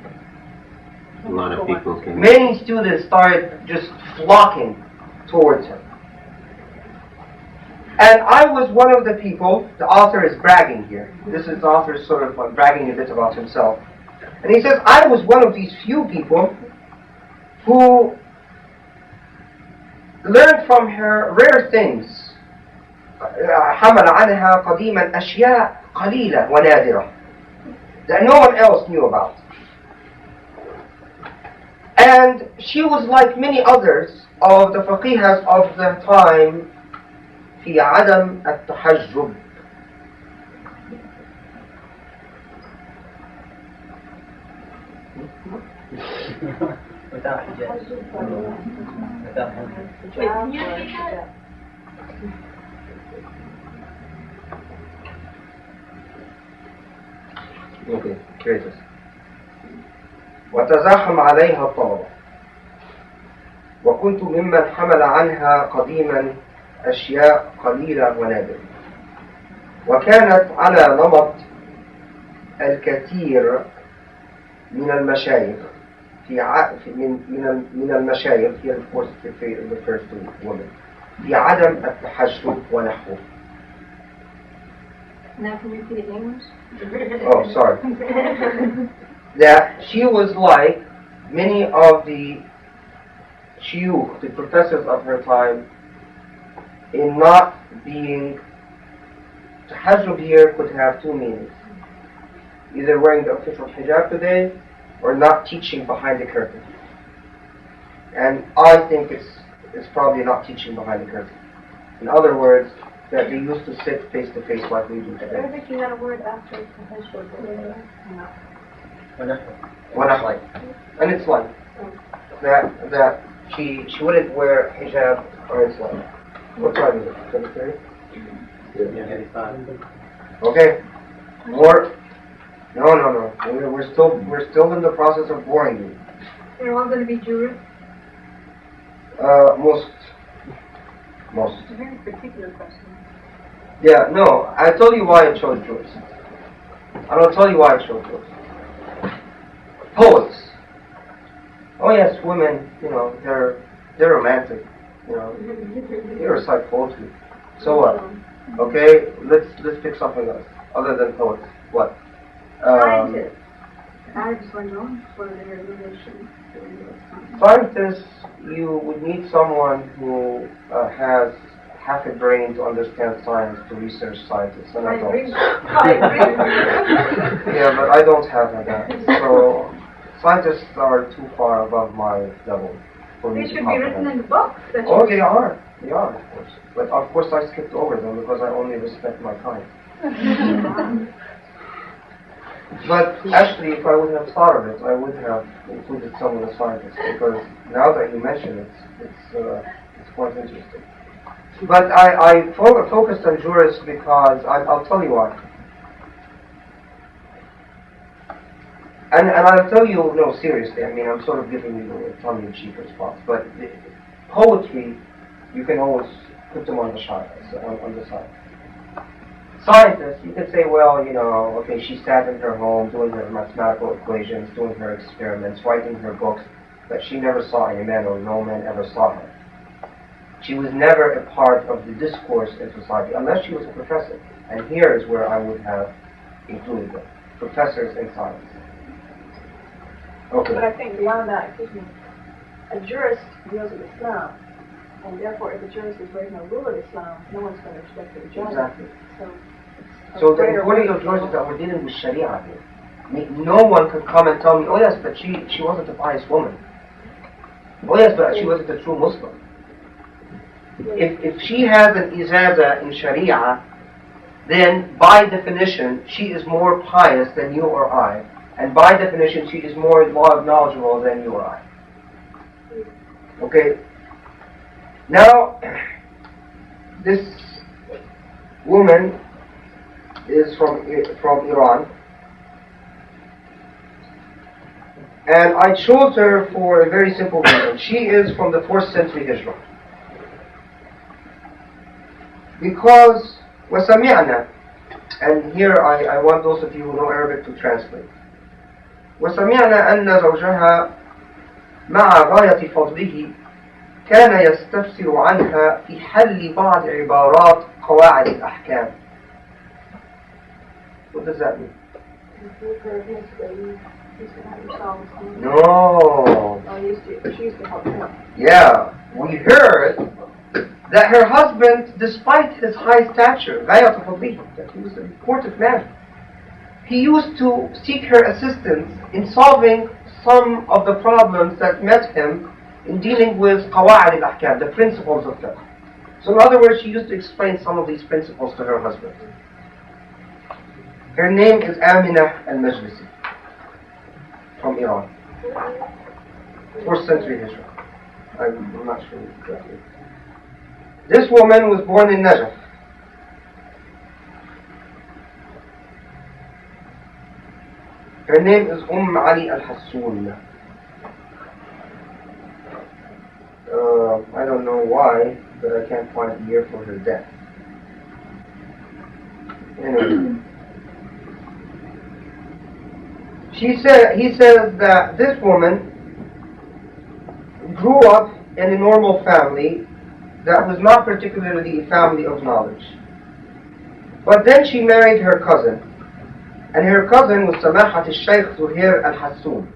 F: A lot of people came.
A: Many students started just flocking towards her. And I was one of the people, the author is bragging here. This is the author sort of bragging a bit about himself. And he says, I was one of these few people who learned from her rare things. حمل عنها قديما أشياء قليلة ونادرة that no one else knew about. And she was like many others of the faqihas of the time في عدم التحجب.
D: Without hijab. Without hijab.
B: Wait, can you repeat that?
A: Okay, curious. وتزاحم عليها الطلبة وكنت ممن حمل عنها قديما أشياء قليلة ونادرة وكانت على نمط الكثير من المشايخ من المشايخ here of course refers to women في عدم التحجب ونحوه.
B: Now can you repeat it in English?
A: Oh, sorry. That she was like many of the shuyukh, the professors of her time, in not being. Tahajjud here could have two meanings. Either wearing the official hijab today, or not teaching behind the curtain. And I think it's probably not teaching behind the curtain. In other words, that they used to sit face to face like we do today.
B: Arabic, you got a word after tahajjud.
A: Wanahli. And it's like that she wouldn't wear hijab or it's like. What time is it? 7:30? Okay. More. No. We're still in the process of boring you.
B: They're all going to be jurists.
A: Most.
B: It's a very particular question.
A: Yeah, no. I tell you why I chose Jews. I don't tell you why I chose Jews. Poets. Oh yes, women. They're romantic. You know, you recite poetry. So what? Okay, let's pick something else other than poets. What?
B: Scientists. I just want to know for their relation to
A: Scientists, you would need someone who has half a brain to understand science to research scientists, and I don't.
B: I agree.
A: Yeah, but I don't have that. So scientists are too far above my level for me
B: They
A: to
B: should be written
A: comprehend.
B: in books. That
A: Oh,
B: should
A: they are. They are, of course. But of course I skipped over them because I only respect my kind. But actually, if I would have thought of it, I would have included some of the scientists because now that you mention it, it's quite interesting. But I focused on jurists because I'll tell you why. And I'll tell you, no, seriously, I mean, I'm sort of giving you a tongue-in-cheek response, but poetry, you can always put them on the side, on the side. Scientists, you could say, well, you know, okay, she sat in her home doing her mathematical equations, doing her experiments, writing her books, but she never saw any man or no man ever saw her. She was never a part of the discourse in society, unless she was a professor. And here is where I would have included them. Professors in science.
G: But
A: Okay.
G: I think beyond that, a jurist deals with Islam, and therefore if a jurist is breaking a rule of Islam, no one's going to respect the judge.
A: Exactly.
G: So,
A: So the important of jurists is that we're dealing with Shariah here. I mean, no one could come and tell me, oh yes, but she wasn't a pious woman. Oh yes, but she wasn't a true Muslim. If she has an ijaza in Sharia, then by definition she is more pious than you or I, and by definition she is more knowledgeable than you or I. Okay. Now, this woman is from Iran, and I chose her for a very simple reason. She is from the 4th century Hijrah. Because وَسَمِعْنَا, and here I want those of you who know Arabic to translate. وَسَمِعْنَا أَنَّ زَوْجَهَا مع غاية فضله كان يستفسر عنها في حل بعض عبارات قواعد الأحكام. What does that mean? No.
G: she used to help him.
A: Yeah, we heard that her husband, despite his high stature, غاية فضله, that he was an important man, he used to seek her assistance in solving some of the problems that met him in dealing with قواعد الأحكام, the principles of fiqh. So in other words, she used to explain some of these principles to her husband. Her name is AMILA al-Majlisi, from Iran. 4th century Hijrah. I'm not sure exactly. This woman was born in Najaf. Her name is Ali al-Hassoun. I don't know why, but I can't find a year for her death. Anyway. He says that this woman grew up in a normal family that was not particularly a family of knowledge. But then she married her cousin, and her cousin was Samahat al-Shaykh Zuhair al-Hassoun.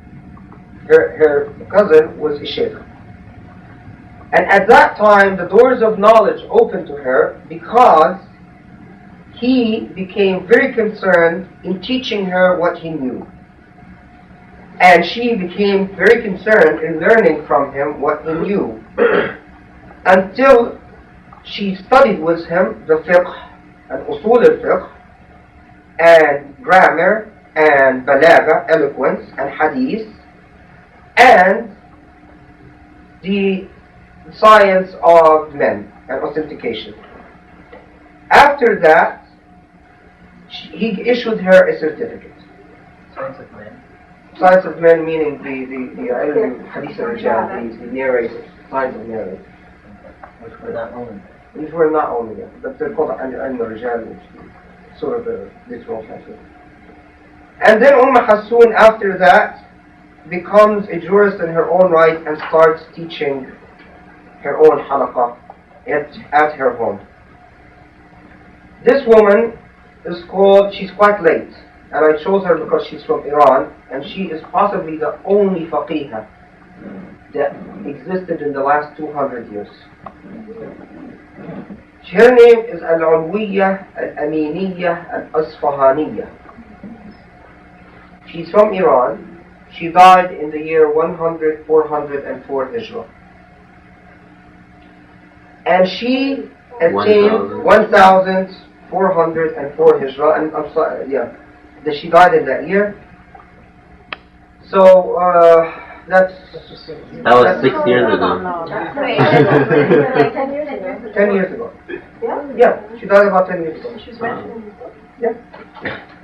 A: Her cousin was a sheikh. And at that time, the doors of knowledge opened to her because he became very concerned in teaching her what he knew. And she became very concerned in learning from him what he knew. Until she studied with him the fiqh and usul al-fiqh and grammar and balagha, eloquence and hadith and the science of men and authentication. After that, he issued her a certificate.
D: Science of men.
A: Science of men meaning the hadith al-rijal, the narrators, science of narrators.
D: Which were not only.
A: Which were not only them, but they're called al-rijal, which is sort of a literal translation. And then Hassoun after that becomes a jurist in her own right and starts teaching her own halaqah at her home. This woman is called, she's quite late, and I chose her because she's from Iran, and she is possibly the only faqihah that existed in the last 200 years. Her name is Al-Ulwiyya Al-Aminiyya Al-Asfahaniyya. She's from Iran. She died in the year 404 Hijrah. And she attained 1404 Hijrah, and I'm sorry, yeah, that she died in that year. So that
F: was 6 years ago.
G: Wait, like 10 years ago.
A: 10 years ago.
G: Yeah?
A: Yeah, she died about 10 years ago.
G: She's mentioned in the book.
A: Yeah.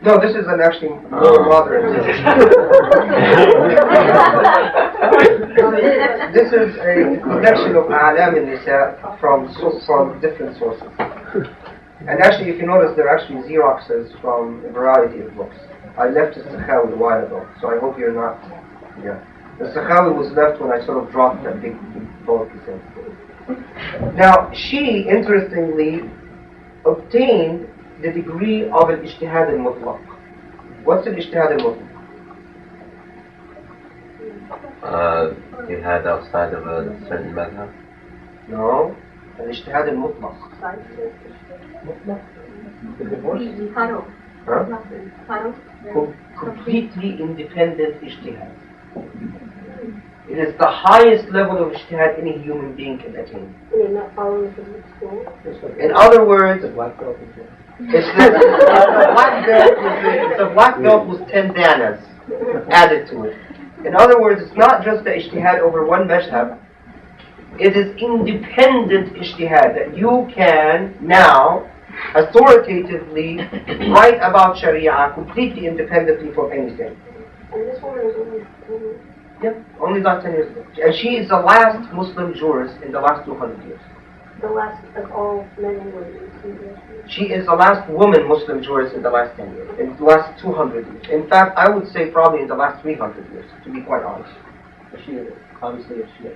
A: No, this is an actually more modern. This is a collection of A'lam al-Nisa from different sources. And actually, if you notice, there are actually Xeroxes from a variety of books. I left the Sakhawi a while ago, so I hope you're not. Yeah. The Sakhawi was left when I sort of dropped that big bulky thing. Now, she, interestingly, obtained the degree of al-ijtihad al-mutlaq. What's al-ijtihad al-mutlaq?
F: You had outside of a certain madhab?
A: No, al-ijtihad al-mutlaq. Huh? Completely independent ijtihad. It is the highest level of ijtihad any human being can attain.
B: You're not following the school?
A: In other words,
D: The black belt is there.
A: it's a black belt with 10 danas added to it. In other words, it's not just the ijtihad over one madhab. It is independent ijtihad that you can now authoritatively write about Sharia completely independently from anything.
B: And this woman is only
A: Yep, only about 10 years ago. And she is the last Muslim jurist in the last 200 years.
B: the last of all men and women.
A: She is the last woman Muslim jurist in the last 10 years, in the last 200 years. In fact, I would say probably in the last 300 years, to be quite honest.
D: She obviously a Shia.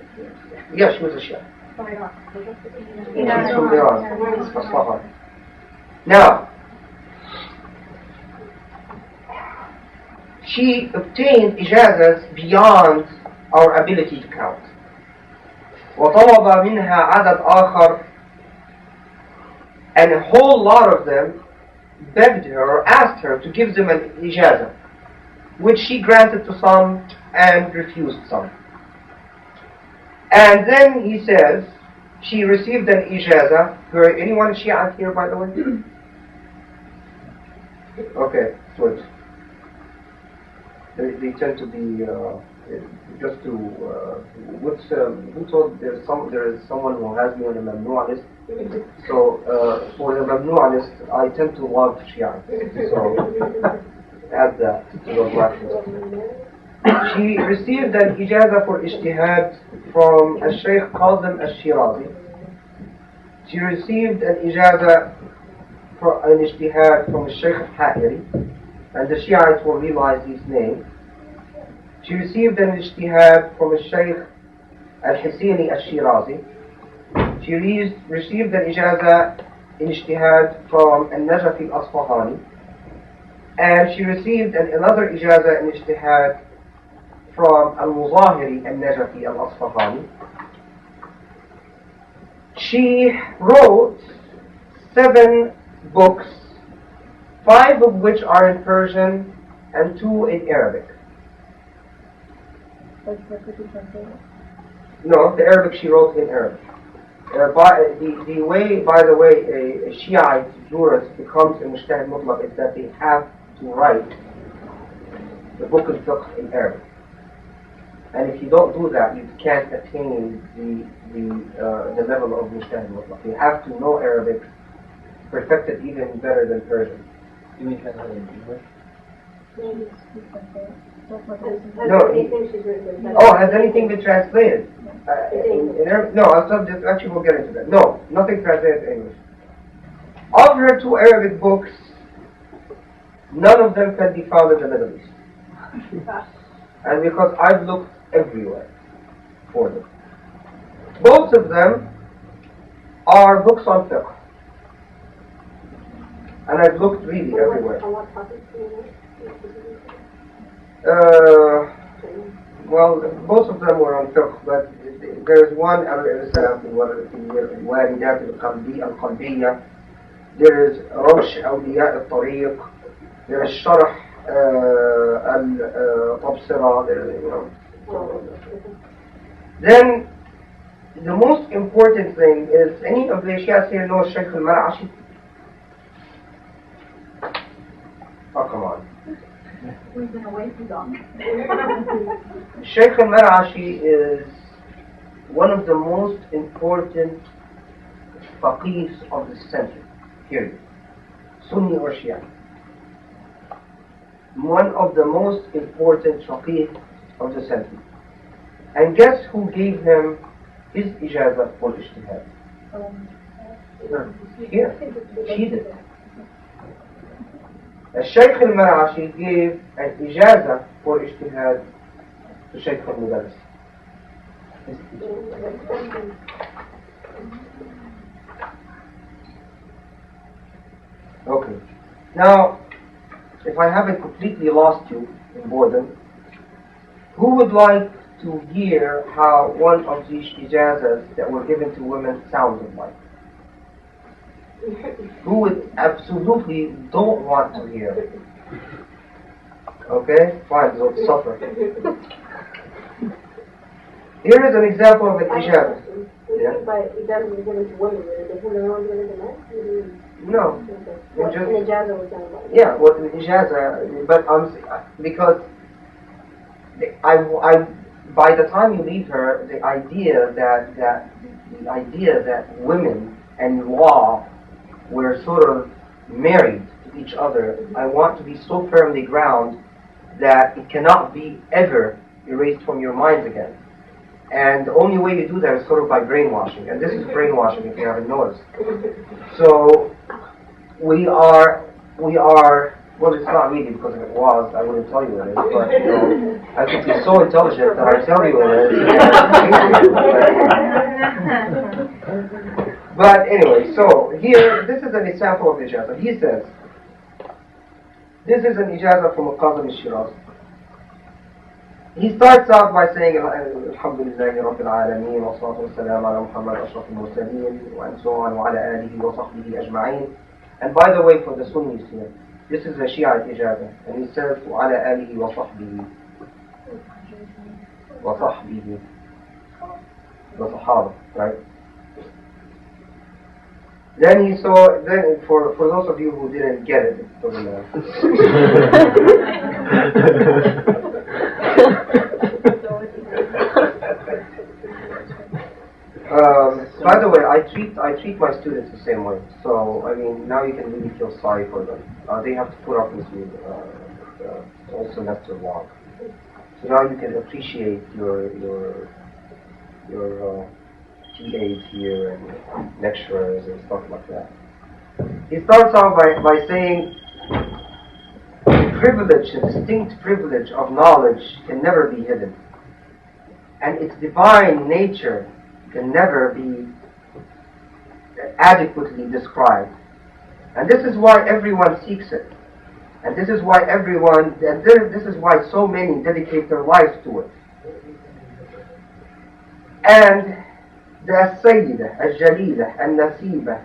A: Yeah, she was a Shia. She's from Iran. Asfahan. Now, she obtained ijazas beyond our ability to count. وطلب منها عدد آخر, and a whole lot of them begged her or asked her to give them an ijaza, which she granted to some and refused some. And then he says she received an ijaza. Anyone Shia here, by the way? Okay, good. They tend to be just to. Who told there is someone who has me on a mamnu' list. So for the mamnu' list, I tend to love Shia. So add that to the blacklist. She received an ijaza for ijtihad from a Shaykh called him al-Shirazi. She received an ijaza for an ijtihad from a Shaykh al-Ha'iri, and the Shiites will realize his name. She received an ijtihad from a Shaykh al-Husseini al-Shirazi. She received an ijaza in ijtihad from al-Najafi al-Asfahani. And she received another ijaza in ijtihad from al-Muzahiri al-Najafi al-Asfahani. She wrote 7 books, 5 of which are in Persian and 2 in Arabic. No, the Arabic she wrote in Arabic. By the way, a Shiite jurist becomes a mujtahid mutlaq is that they have to write the book of fiqh in Arabic. And if you don't do that, you can't attain the level of mujtahid mutlaq. You have to know Arabic, perfect it even better than Persian.
D: You mean translated in English?
A: No. Has anything been translated? In Arabic? No, actually we'll get into that. No, nothing translated to English. Of her 2 Arabic books, none of them can be found in the Middle East. And because I've looked everywhere for them. Both of them are books on fiqh. And I've looked really everywhere.
B: On what topic do you
A: Well, both of them were on fiqh, but there's one al-Irsal في الواردات القلبية. There is روش أولياء الطريق. There is شرح التبصرة. Then the most important thing is, any of the Shias here know Sheikh al-Mar'ashi? Oh, come on.
B: We've been away too long.
A: Sheikh al-Mar'ashi is one of the most important faqihs of the century, period. Sunni or Shia. One of the most important faqih of the century. And guess who gave him his ijazah for ijtihad? Here, she did. الشيخ المرعشي gave an ijazah for ijtihad to Sheikh al-Mudarris. Okay. Now, if I haven't completely lost you in boredom, who would like to hear how one of these ijazahs that were given to women sounded like? Who would absolutely don't want to hear? Okay, fine, don't suffer. Here is an example of an ijazah. Yeah?
B: By ijazah was given to women, did the one given to men?
A: No.
B: What an ijazah was done by?
A: Yeah, what an ijazah, but because I by the time you leave her, the idea that women and law were sort of married to each other, I want to be so firmly grounded that it cannot be ever erased from your minds again. And the only way you do that is sort of by brainwashing. And this is brainwashing if you haven't noticed. So we are, well, it's not really, because if it was, I wouldn't tell you what it is, but I could be so intelligent that I tell you what it is. But anyway, so here, this is an example of ijazah. He says, this is an ijazah from Qadhi al-Shiraz. He starts out by saying, Alhamdulillahi Rabbil Alameen, wa salatu wa salam ala Muhammad ashraf al-Mursaleen, and so on, wa ala alihi wa sahbihi ajma'een. And by the way, for the Sunnis here, this is a Shia ijazah, and he says, wa ala alihi wa sahbihi, wa sahbihi, the Sahaba, right? Then he saw, then for those of you who didn't get it, it doesn't matter. By the way, I treat my students the same way. So I mean, now you can really feel sorry for them. They have to put up with you all semester long. So now you can appreciate your TAs here and lecturers and stuff like that. He starts off by saying, privilege, the distinct privilege of knowledge can never be hidden. And its divine nature can never be adequately described. And this is why everyone seeks it. And this is why this is why so many dedicate their lives to it. And the Sayyida, Al-Jalila, Al-Nasiba,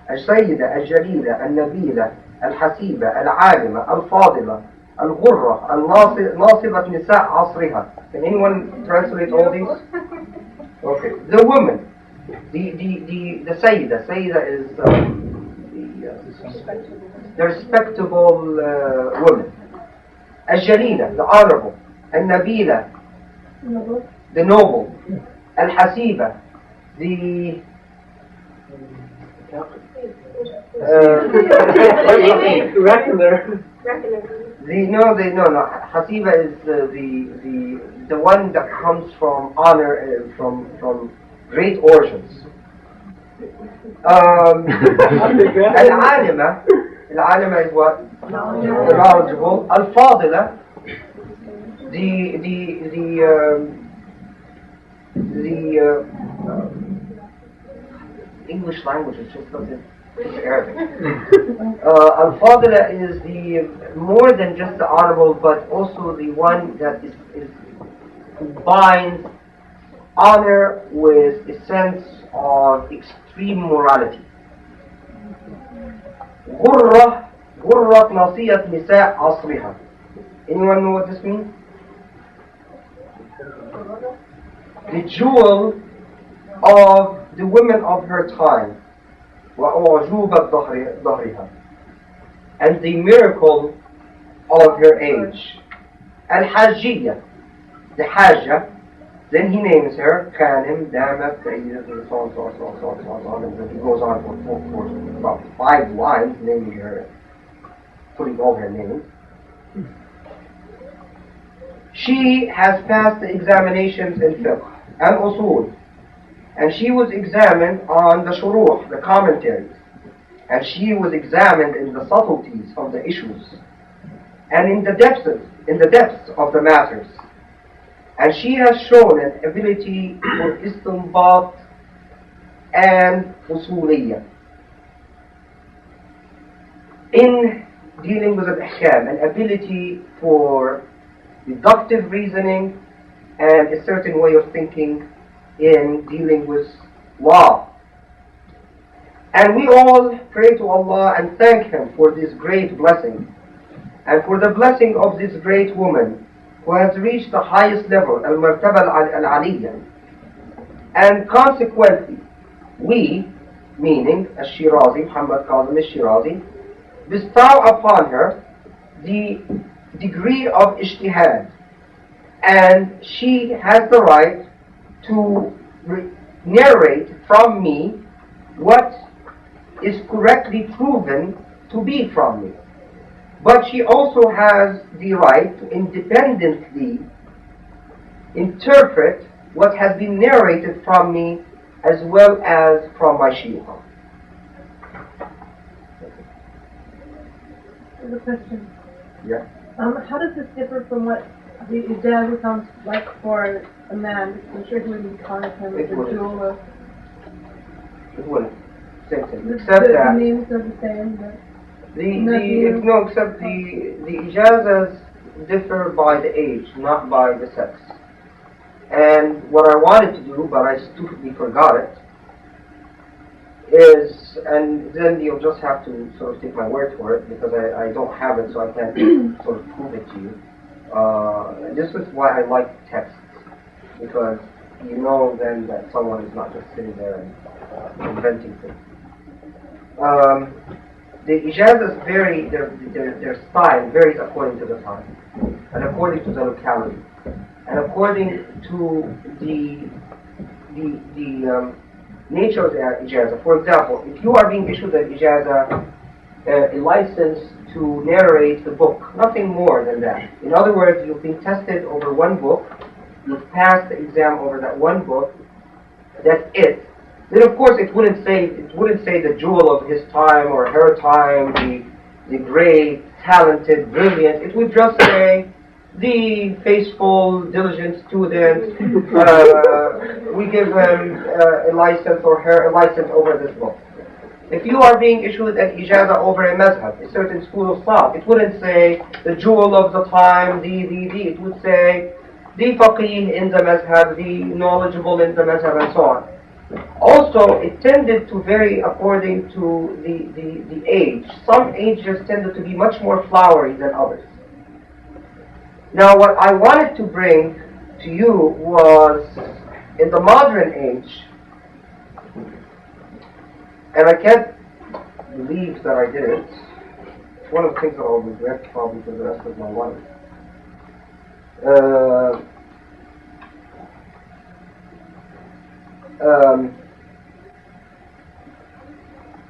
A: Al-Sayyida, Al-Jalila, Al-Nabila, Al-Hasiba, Al-Alima, Al-Fadila, Al-Ghurra, Al-Nasibat Nisa' Asriha. Can anyone translate all these? Okay. The woman, the Sayyida. Sayyida is the respectable woman. Al-Jalila, the honorable. Al-Nabila, the noble. Al-Hasiba, the
D: Reckoner.
A: No. Hasiba is the one that comes from honor, from great origins. Al-Alima is what? Knowledgeable. Al-Fadila, the the English language is just doesn't speak Arabic. Al Fadl is the more than just the honorable, but also the one that is combines honor with a sense of extreme morality. غرة ناصية نساء عصرها. Anyone know what this means? The jewel of the women of her time. وأعجوبة ظهرها. And the miracle of her age. Al-Hajjiyya. The Hajjah. Then he names her Khanim, Damat, and so on, and then he goes on for about 5 lines naming her, putting all her names. She has passed the examinations in fiqh and usul, and she was examined on the shuruh, the commentaries, and she was examined in the subtleties of the issues, and in the depths of the matters. And she has shown an ability for istinbat and usuliyya in dealing with al-ahkam, an ability for deductive reasoning and a certain way of thinking in dealing with law. And we all pray to Allah and thank Him for this great blessing and for the blessing of this great woman who has reached the highest level, al-martaba al-aliyya. And consequently, we, meaning al-Shirazi, Muhammad Kazim al-Shirazi, bestow upon her the degree of ijtihad, and she has the right to narrate from me what is correctly proven to be from me. But she also has the right to independently interpret what has been narrated from me as well as from my shuyukh.
E: I have a question.
A: Yeah.
E: How does this differ from what the ijazah sounds like for a man? I'm sure he wouldn't be calling him
A: It
E: the
A: wouldn't.
E: jewel of
A: It wouldn't. Same thing.
E: the
A: Except that
E: names are the same, but
A: except the ijazahs differ by the age, not by the sex. And what I wanted to do, but I stupidly forgot it, is, and then you'll just have to sort of take my word for it, because I don't have it, so I can't sort of prove it to you. This is why I like texts, because you know then that someone is not just sitting there and inventing things. The ijazahs vary, their style varies according to the time, and according to the locality, and according to the nature of the ijazah. For example, if you are being issued an ijazah, a license to narrate the book, nothing more than that. In other words, you've been tested over one book, you've passed the exam over that one book, that's it. Then of course it wouldn't say the jewel of his time or her time, the great, talented, brilliant. It would just say the faithful, diligent student. We give him a license or her a license over this book. If you are being issued an ijazah over a mazhab, a certain school of thought, it wouldn't say the jewel of the time, it would say the faqih in the mazhab, the knowledgeable in the mazhab, and so on. Also, it tended to vary according to the age. Some ages tended to be much more flowery than others. Now, what I wanted to bring to you was, in the modern age, and I can't believe that I did it, it's one of the things that I'll regret probably for the rest of my life.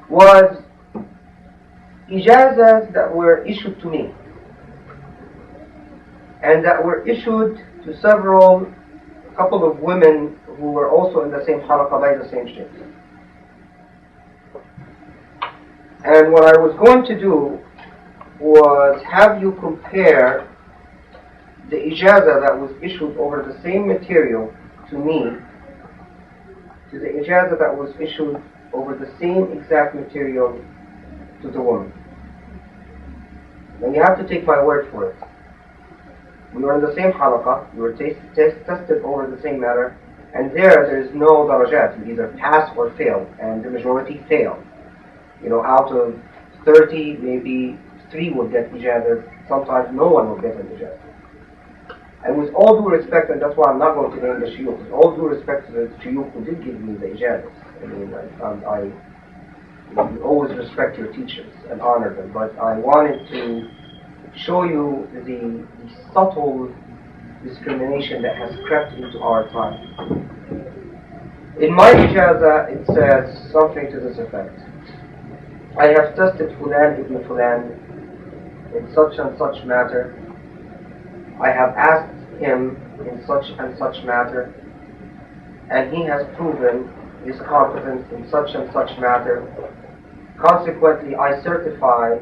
A: Was ijazahs that were issued to me and that were issued to a couple of women who were also in the same halaqah by the same sheikh. And what I was going to do was have you compare the ijazah that was issued over the same material to me to the ijazah that was issued over the same exact material to the woman. And you have to take my word for it. We were in the same halaqah, we were tested over the same matter, and there is no darajat. You either pass or fail, and the majority fail. You know, out of 30, maybe 3 will get ijazah, sometimes no one will get an ijazah. And with all due respect, and that's why I'm not going to name the shuyukh, with all due respect to the shuyukh who did give me the ijazahs. I mean, you always respect your teachers and honor them, but I wanted to show you the subtle discrimination that has crept into our time. In my ijazah, it says something to this effect. I have tested Fulan ibn Fulan in such and such matter. I have asked him in such and such matter, and he has proven his competence in such and such matter. Consequently, I certify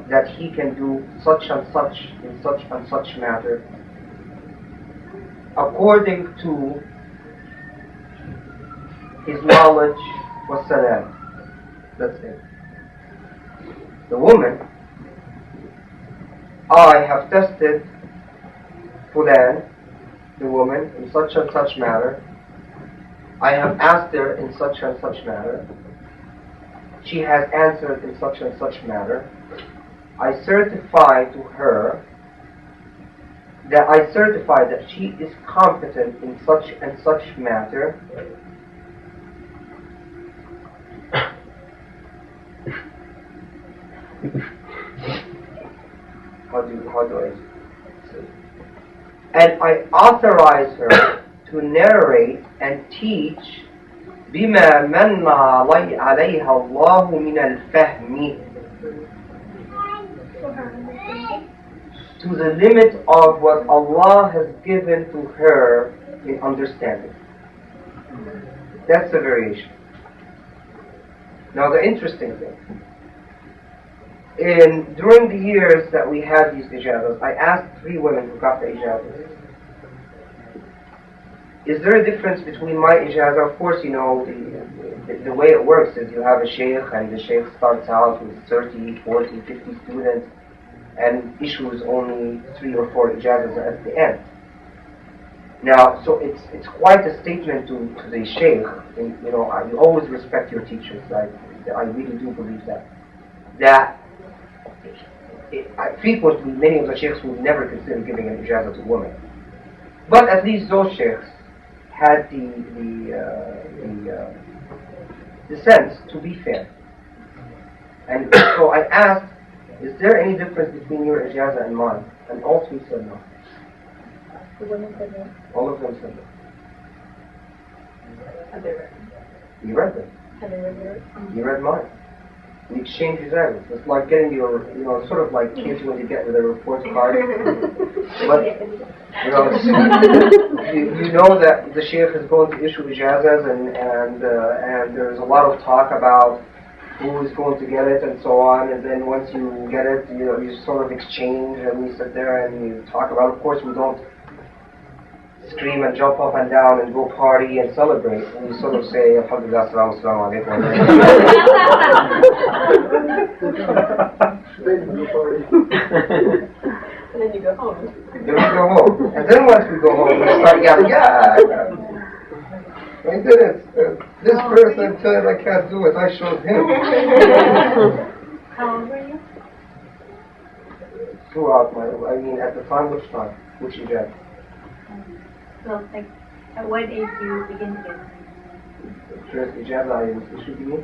A: that he can do such and such in such and such matter according to his knowledge was salam. That's it. The woman, I have tested Fulan, the woman, in such and such matter. I have asked her in such and such matter. She has answered in such and such matter. I certify to her that she is competent in such and such matter. How do I say? And I authorize her to narrate and teach بما من عليها الله من الفهم to the limit of what Allah has given to her in understanding. That's the variation. Now the interesting thing, during the years that we had these ijazahs, I asked 3 women who got the ijazahs, is there a difference between my ijazah? Of course, you know, the way it works is you have a sheikh, and the sheikh starts out with 30, 40, 50 students, and issues only 3 or 4 ijazahs at the end. Now, so it's quite a statement to the sheikh. And, you know, you always respect your teachers. I really do believe that. Frequently, many of the sheikhs would never consider giving an ijazah to women. But at least those sheikhs had the sense to be fair. And so I asked, is there any difference between your ijazah and mine? And all 3 said no.
B: The women said no.
A: All of them said no.
B: Have they read?
A: You read them.
B: Have they read yours?
A: You read mine. We exchanged ijazahs. It's like getting your, you know, sort of like kids when you get with a report card. But, you know, you know that the sheikh is going to issue ijazahs, and there's a lot of talk about who is going to get it and so on, and then once you get it, you know, you sort of exchange, and we sit there and you talk about it. Of course, we don't scream and jump up and down and go party and celebrate. And you sort of say, Alhamdulillah, assalamu alaikum.
G: And then you go home.
A: Then we go home. And then once we go home, we start yelling, yeah, I did it. This person said I can't do it. I showed him.
B: How old were you?
A: Throughout at the time, which time? Which ijazah?
B: So, like, at what age do you begin to get?
A: First ijazah I issued me.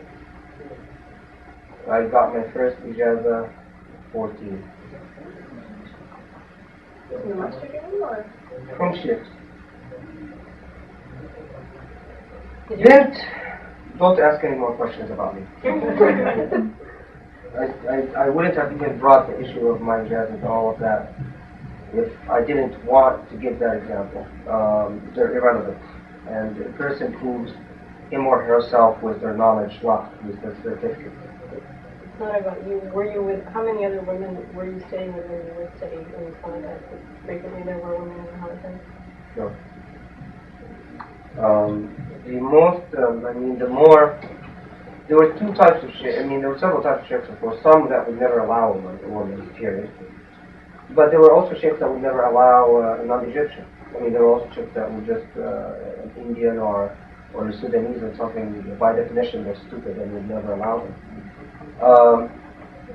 A: I got my first ijazah 14.
G: In the master game, or?
A: From Sheikh. Don't ask any more questions about me. I wouldn't have even brought the issue of my ijazah and all of that if I didn't want to give that example. They're irrelevant. And the person proves him or herself with their knowledge, not with their certificate.
G: It's not about you. Were you with, how many other women were you staying with when you were studying in Colonial? Frequently there were women in the house?
A: No. the most, the more, there were two types of sheikhs. There were several types of sheikhs, of course. Some that would never allow a woman, period. But there were also sheikhs that would never allow a non-Egyptian. There were also sheikhs that would just, an Indian or a Sudanese or something, by definition, they're stupid and would never allow them.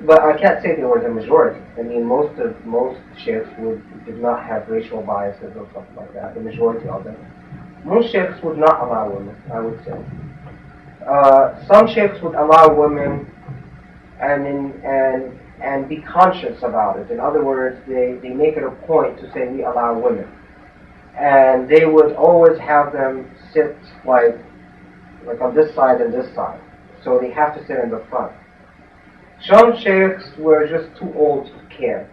A: But I can't say they were the majority. Most sheikhs did not have racial biases or something like that, the majority of them. Most sheikhs would not allow women, I would say. Some sheikhs would allow women and be conscious about it. In other words, they make it a point to say we allow women. And they would always have them sit like on this side and this side. So they have to sit in the front. Some sheikhs were just too old to care.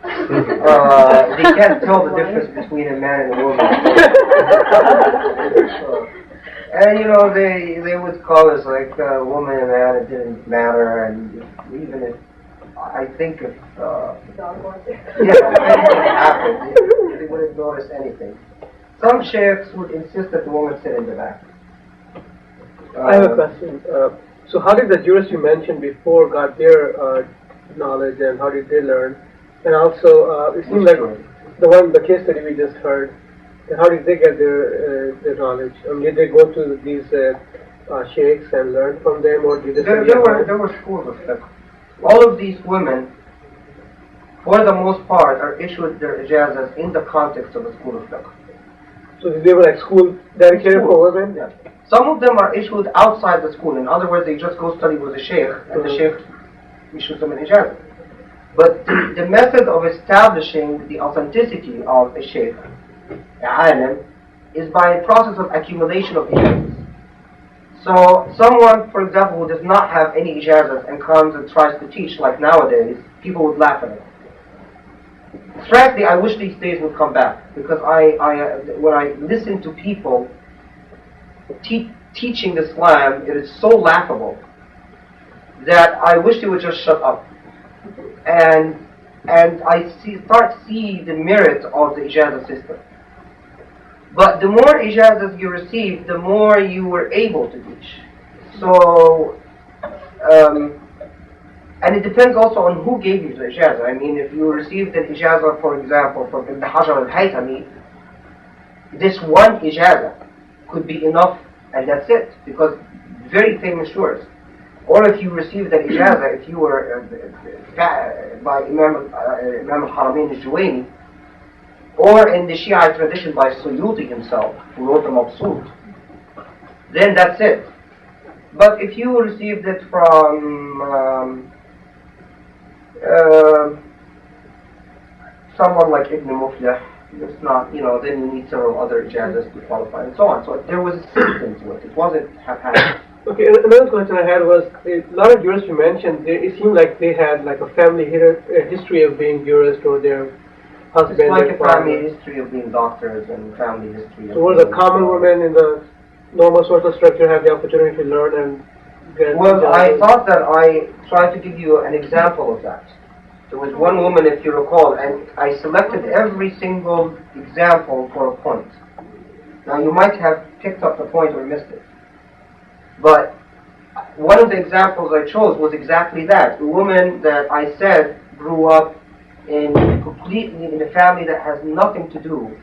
A: They can't tell the difference between a man and a woman. And they would call us like woman and man, it didn't matter, and even if I think if anything happened, they wouldn't notice anything. Some sheikhs would insist that the woman sit in the back.
D: I have a question. So how did the jurists you mentioned before got their knowledge, and how did they learn? And also, it seems like the case study we just heard, how did they get their knowledge? Did they go to these sheikhs and learn from them, or did they?
A: There were schools of fiqh. All of these women, for the most part, are issued their ijazahs in the context of a school of fiqh.
D: So they were like school dedicated for women?
A: Yeah. Some of them are issued outside the school. In other words, they just go study with a sheikh, and the sheikh issues them an ijazah. But the method of establishing the authenticity of a sheikh, alim, is by a process of accumulation of ijazahs. So someone, for example, who does not have any ijazahs and comes and tries to teach, like nowadays, people would laugh at him. Frankly, I wish these days would come back, because when I listen to people teaching Islam, it is so laughable that I wish they would just shut up. And I start to see the merit of the ijazah system. But the more ijazahs you receive, the more you were able to teach. So, and it depends also on who gave you the ijazah. If you received an ijazah, for example, from Ibn Hajar al-Haytami, this one ijazah could be enough, and that's it, because very famous jurist. Or if you received an ijazah, if you were by Imam al-Haramain al-Juwayni, or in the Shia tradition by Suyuti himself, who wrote the Mabsut, then that's it. But if you received it from someone like Ibn Muflih, it's not, then you need several other ijazahs to qualify, and so on. So there was a system to it. It wasn't haphazard.
D: Okay, another question I had was, a lot of jurists you mentioned, it seemed like they had like a family history of being jurists, or their husband.
A: It's like a family history of being doctors and family history.
D: So were the common women in the normal social structure have the opportunity to learn and get?
A: Well, I thought that I tried to give you an example of that. There was one woman, if you recall, and I selected every single example for a point. Now, you might have picked up the point or missed it. But one of the examples I chose was exactly that. A woman that I said grew up completely in a family that has nothing to do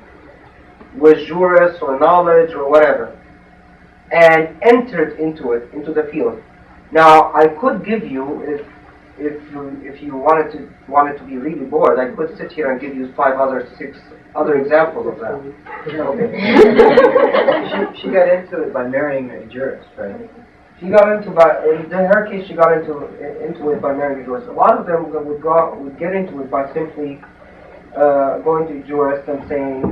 A: with jurists or knowledge or whatever, and entered into the field. Now, I could give you, if you wanted to be really bored, I could sit here and give you 6 other examples of that.
C: Okay. She got into it by marrying a jurist, right?
A: She got in her case, she got into it by marrying a jurist. A lot of them would get into it by simply going to a jurist and saying,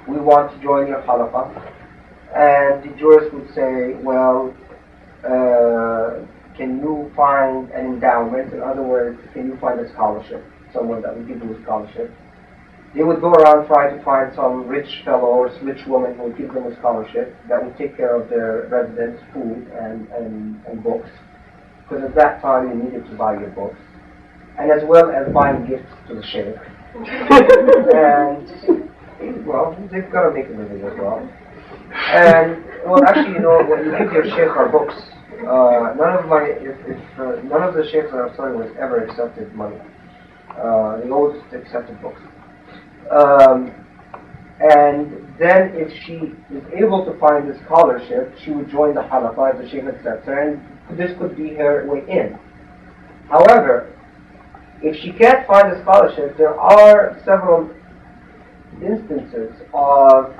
A: we want to join your halaqah. And the jurist would say, well, can you find an endowment? In other words, can you find a scholarship? Someone that would give you a scholarship. They would go around trying to find some rich fellow or rich woman who would give them a scholarship that would take care of their residents' food and books. Because at that time you needed to buy your books. And as well as buying gifts to the sheikh. And, well, they've got to make a living as well. And well, actually, you know, when you give your sheikh our books, none of the sheikhs that I'm studying with ever accepted money. They always accepted books. And then if she is able to find the scholarship, she would join the halaqa if the sheikh accepts her, and this could be her way in. However, if she can't find a scholarship, there are several instances of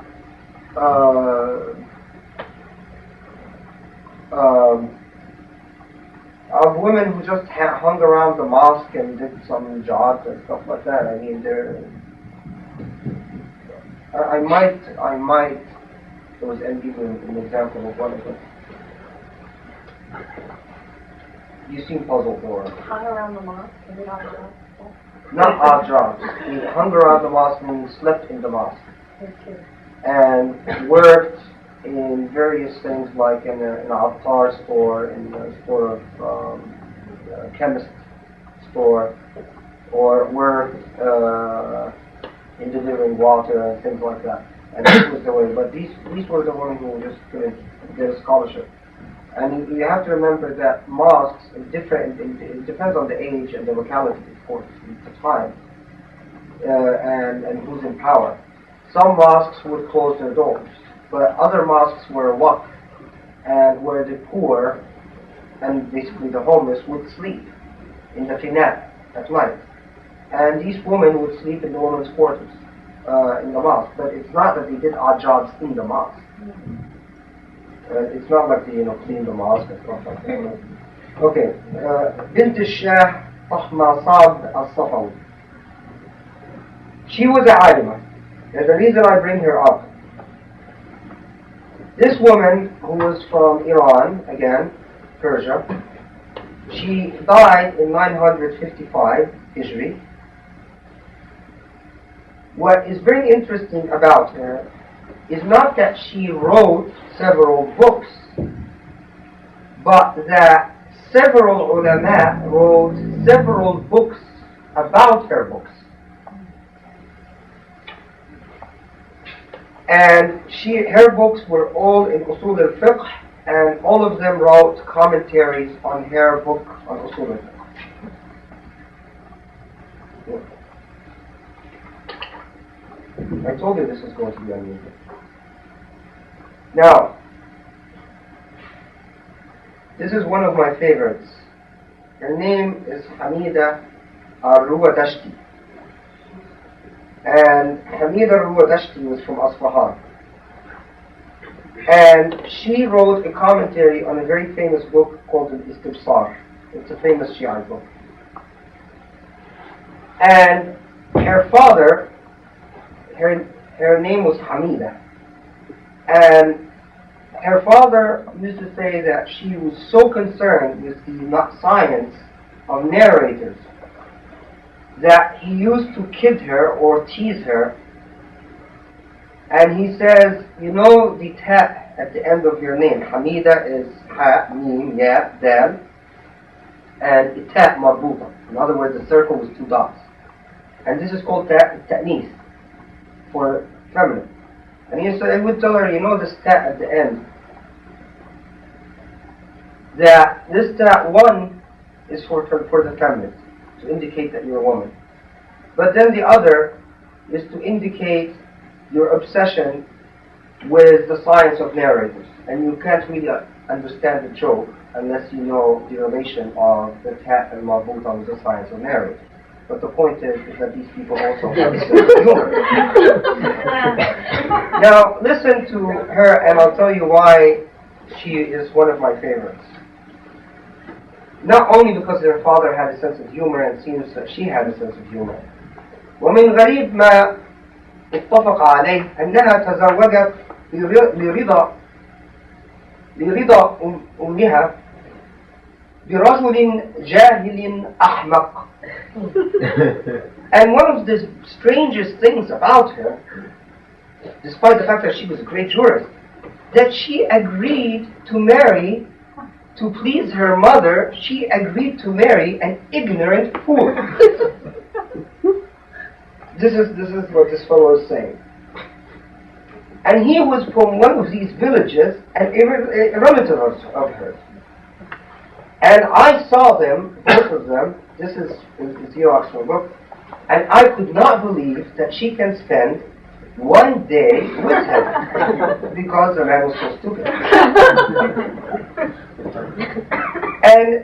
A: women who just hung around the mosque and did some jobs and stuff like that. I mean, I might, there was an example of one of them. You seem puzzled, or
G: Hung around the mosque and did odd jobs.
A: not odd jobs. He hung around the mosque and he slept in the mosque. And worked in various things like in an attar store, in a store of chemist store, or worked in delivering water and things like that. And this was the way. But these were the women who just couldn't get a scholarship. And you have to remember that mosques are different. It depends on the age and the locality, of course, the time, and who's in power. Some mosques would close their doors, but other mosques were waqf, and where the poor and basically the homeless would sleep in the finat at night. And these women would sleep in the women's quarters in the mosque. But it's not that they did odd jobs in the mosque. It's not like they clean the mosque and stuff like that. Okay. Bint al-Shah Tahmasab al-Safawi. She was a alima. And the reason I bring her up, this woman who was from Iran, again, Persia, she died in 955 Hijri. What is very interesting about her is not that she wrote several books, but that several ulama wrote several books about her books. And her books were all in Usul al-Fiqh, and all of them wrote commentaries on her book on Usul al-Fiqh. I told you this was going to be unusual. Now, this is one of my favorites. Her name is Hamida al-Ruwadashti. And Hamida al-Ruwadashti was from Asfahan. And she wrote a commentary on a very famous book called Al-Istibsar. It's a famous Shiite book. And her father, her name was Hamida. And her father used to say that she was so concerned with the science of narrators that he used to kid her or tease her. And he says, you know the ta at the end of your name, Hamida is ha, mim, ya, dal, and ta marbuta. In other words, the circle with two dots. And this is called ta'nis, for feminine. And he would tell her, you know this ta at the end, that this ta one is for the feminine, to indicate that you're a woman. But then the other is to indicate your obsession with the science of narrators. And you can't really understand the joke unless you know the relation of the ta and marbuta with the science of narrators. But the point is that these people also have a sense of humor. Now, listen to her and I'll tell you why she is one of my favorites. Not only because her father had a sense of humor, and it seems that she had a sense of humor. ومن غريب ما اتفق عليه أنها تزوجت لرضا أمها برجل جاهل أحمق. And one of the strangest things about her, despite the fact that she was a great jurist, that she agreed to marry, to please her mother, she agreed to marry an ignorant fool. This is what this fellow is saying. And he was from one of these villages, and a relative of hers. And I saw them, both of them, this is Xerox from a book, and I could not believe that she can spend one day with him because the man was so stupid. And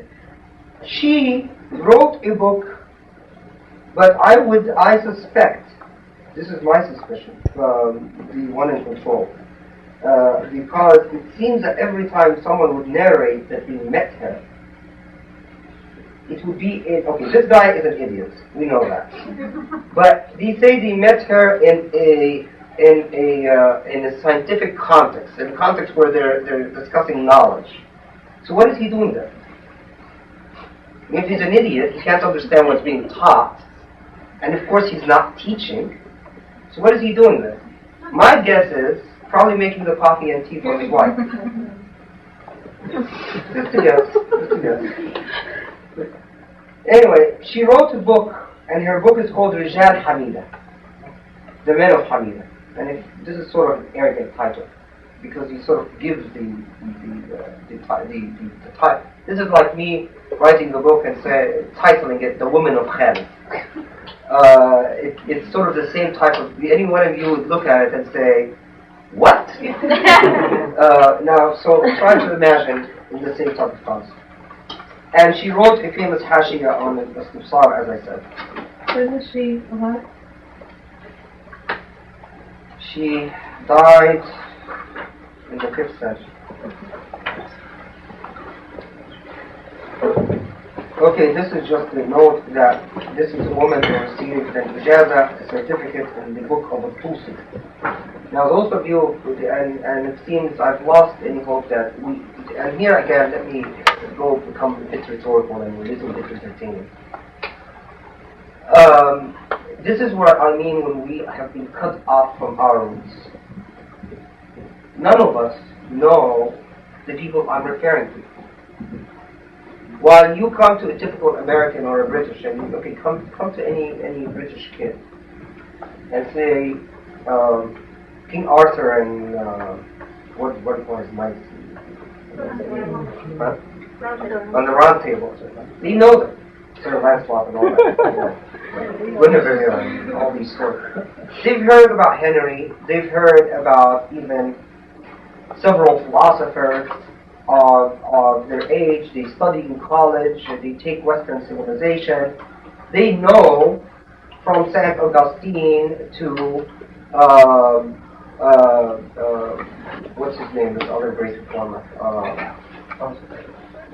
A: she wrote a book, but I suspect, this is my suspicion, the one in control, because it seems that every time someone would narrate that they met her, it would be okay, this guy is an idiot, we know that. But they say they met her in a scientific context, in a context where they're discussing knowledge. So what is he doing there? If he's an idiot, he can't understand what's being taught, and of course he's not teaching. So what is he doing there? My guess is probably making the coffee and tea for his wife. Just a guess. Anyway, she wrote a book, and her book is called Rijal Hamida, the men of Hamida. And this is sort of an arrogant title, because he sort of gives the title. This is like me writing the book and titling it "The Woman of Khaled." It's sort of the same type of. Any one of you would look at it and say, "What?" Now, so try to imagine in the same type of concept. And she wrote a famous hashiyah on the Istibsar, as I said.
E: When was she alive?
A: She died in the 5th century. Okay, this is just a note that this is a woman who received an ijaza, a certificate in the book of Al-Tusi. Now those of you, and it seems I've lost any hope that and here again, let me become a bit rhetorical and a little bit entertaining. This is what I mean when we have been cut off from our roots. None of us know the people I'm referring to. While you come to a typical American or a British, and come to any British kid and say King Arthur and what was knights on the round table. They know them. Sir Lancelot and all that. Guinevere and all these sorts. They've heard about Henry. They've heard about even several philosophers of their age. They study in college. They take Western civilization. They know from St. Augustine to what's his name? This other great reformer,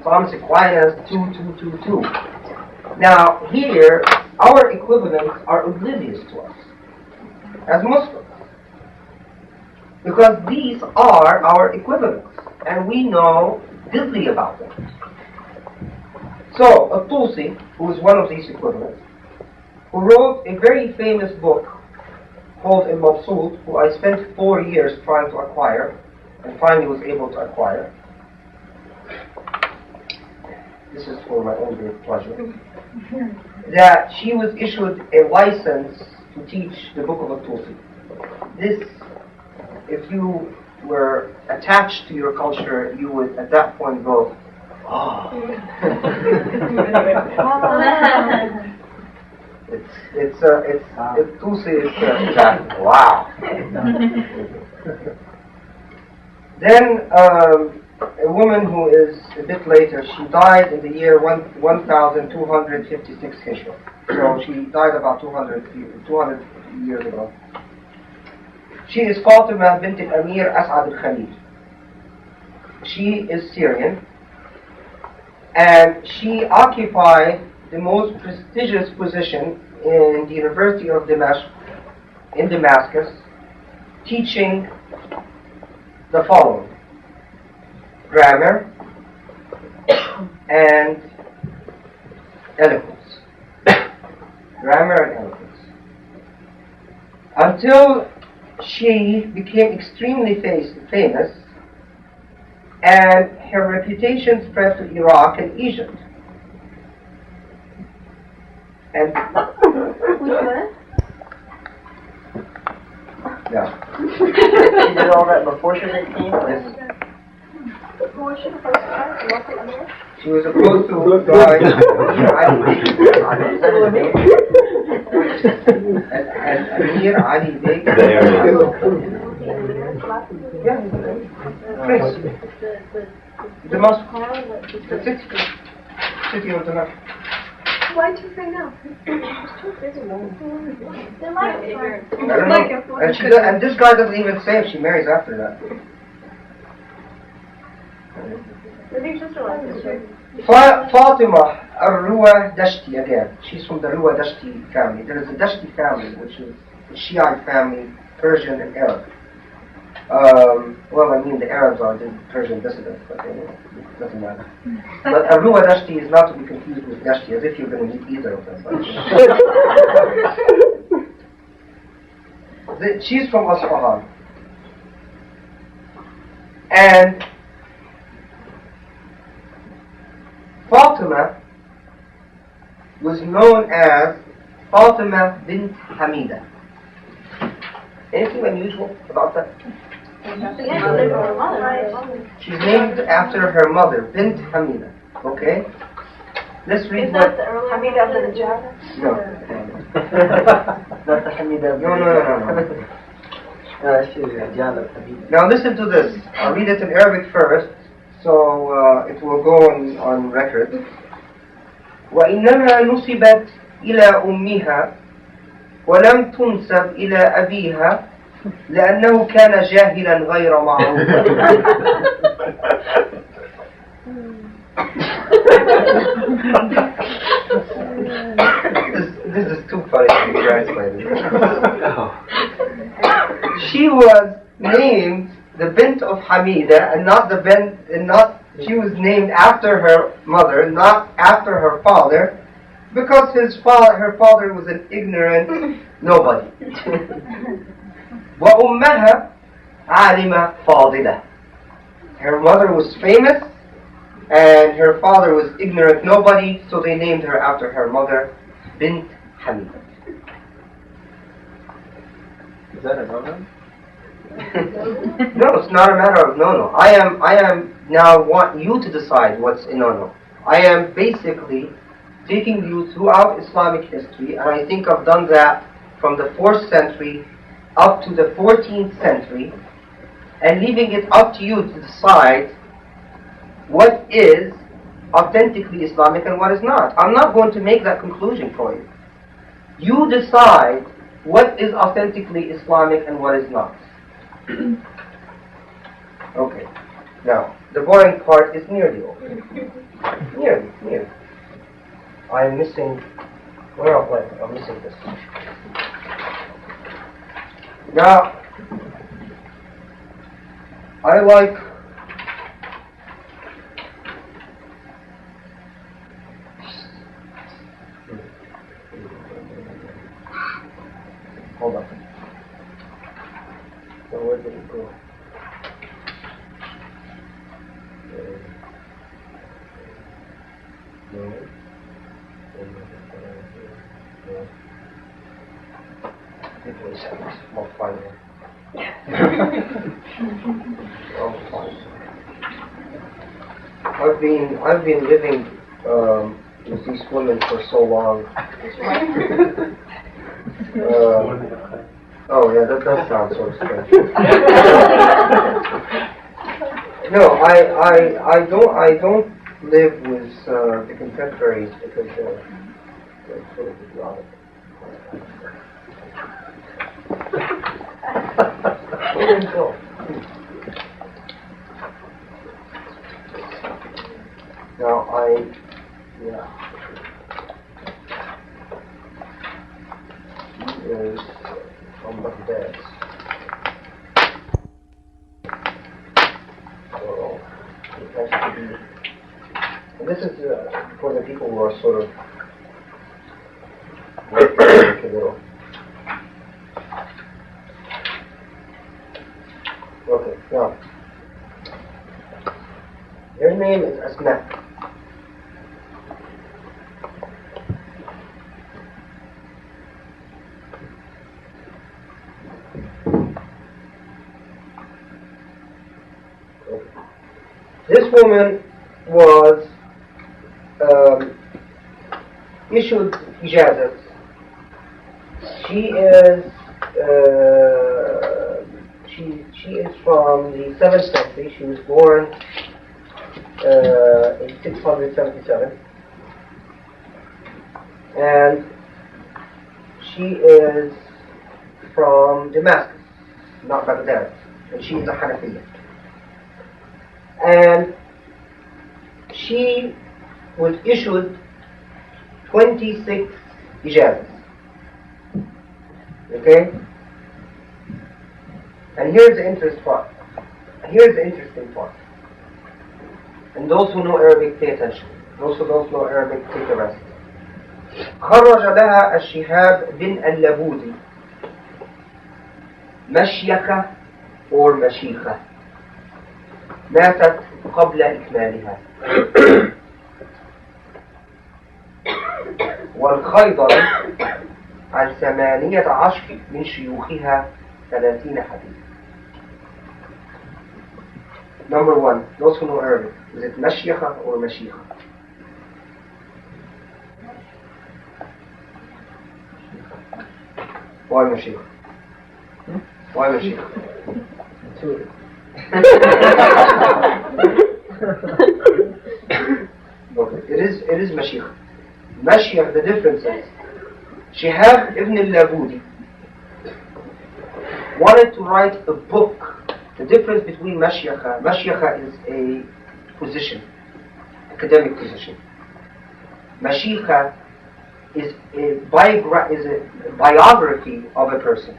A: Thomas Aquinas. 2. Now here, our equivalents are oblivious to us as Muslims, because these are our equivalents, and we know diddly about them. So, Al-Tusi, who is one of these equivalents, who wrote a very famous book called Al-Mabsut, who I spent 4 years trying to acquire, and finally was able to acquire. This is for my own great pleasure. That she was issued a license to teach the book of Al-Tusi. This, if you were attached to your culture, you would at that point go, oh. Al-Tusi is wow. Then a woman who is a bit later, she died in the year 1256 Hijra. So she died about 200 years ago. She is Fatima bint al-Amir As'ad al-Khalid. She is Syrian, and she occupied the most prestigious position in the University of Damascus, teaching the following: grammar and eloquence. Grammar and eloquence. Until she became extremely famous, and her reputation spread to Iraq and Egypt. And Yeah.
C: She did all that before she was 18?
G: Who was she the first time? A local American?
A: She was supposed to die Amir Ali Beg.
F: There it is.
A: Yeah. Place. Damascus. The city of Damascus.
G: Why'd you say no? Too busy, man.
B: They like her.
A: I don't know. And this guy doesn't even say if she marries after that.
G: Maybe your sister likes it.
A: Fatima Ar-Ruwa Dashti again. She's from the Ruwa Dashti family. There is a Dashti family, which is a Shiite family, Persian and Arab. Well, I mean, the Arabs are the Persian dissidents, but anyway, it doesn't matter. But Ar-Ruwa Dashti is not to be confused with Dashti, as if you're going to meet either of them. She's from Asfahan. And Fatima was known as Fatima bint Hamida. Anything unusual about that? She's named after her mother, bint Hamida. Okay? Let's read
G: Is
A: what...
G: that the earlier Hamida of the Najada?
A: No.
C: Not the Hamida.
A: No.
C: She's a Jala Hamida.
A: Now listen to this. I'll read it in Arabic first, so it will go on record. وإنما نسبت إلى أمها ولم تنسب إلى أبيها لأنه كان جاهلا غير معروف. This is too funny to be translated. She was named the bint of Hamida, and she was named after her mother, not after her father, because her father was an ignorant nobody. وأمها عالمة فاضلة. Her mother was famous, and her father was ignorant nobody, so they named her after her mother, bint Hamida.
C: Is that a no-no?
A: No, it's not a matter of no. I am now want you to decide what's a no. I am basically taking you throughout Islamic history, and I think I've done that from the 4th century up to the 14th century, and leaving it up to you to decide what is authentically Islamic and what is not. I'm not going to make that conclusion for you. You decide what is authentically Islamic and what is not. Okay. Now, the boring part is nearly over. Nearly. I'm missing... I'm missing this. Now, I like... Hold on. So where did it go? I've been living with these women for so long. Oh yeah, that does sound sort of strange. No, I don't live with the contemporaries because they're sort of exotic. Where did it go? Now there's on the beds. So it has to be. And this is for the people who are sort of working a little. Okay, now your name is Asma. this woman was issued ijazat. She is from the 7th century. She was born in 677, and she is from Damascus, not Baghdad, and she is a Hanafiya. And she was issued 26 ijazas. Okay? And here's the interesting part. And those who know Arabic, pay attention. Those who don't know Arabic, take the rest. خرج لها الشهاب بن اللبودي مشيخة or مشيخة ماتت قبل إكمالها والخيضر عن 18 من شيوخها 30 حديث. Number one, those who know Arabic, is it مشيخة or مشيخة? Why مشيخة? Why مشيخة? Okay, it is مشيخة. مشيخ, the difference is Shihab ibn al-Labudi wanted to write a book. The difference between Mashiyakha is a position, academic position. Mashiyakha is a biography of a person.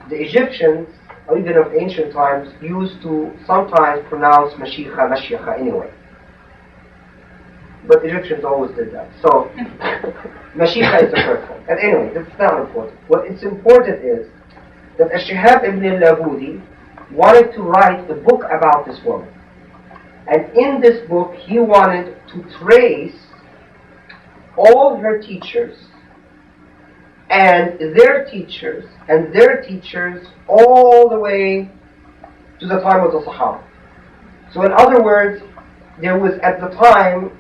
A: The Egyptians, even of ancient times, used to sometimes pronounce Mashiyakha anyway. But Egyptians always did that. So, Mashiyakha is the first one. And anyway, that's not important. What is important is that Shihab ibn al-Labudi wanted to write a book about this woman. And in this book, he wanted to trace all her teachers and their teachers all the way to the time of the Sahaba. So in other words, there was at the time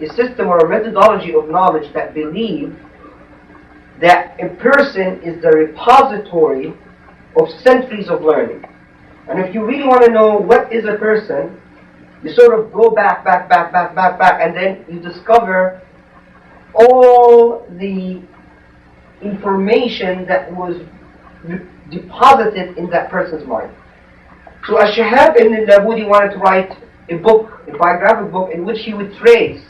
A: a system or a methodology of knowledge that believed that a person is the repository of centuries of learning. And if you really want to know what is a person, you sort of go back, and then you discover all the information that was deposited in that person's mind. So Shihab ibn al-Labudi wanted to write a book, a biographic book, in which he would trace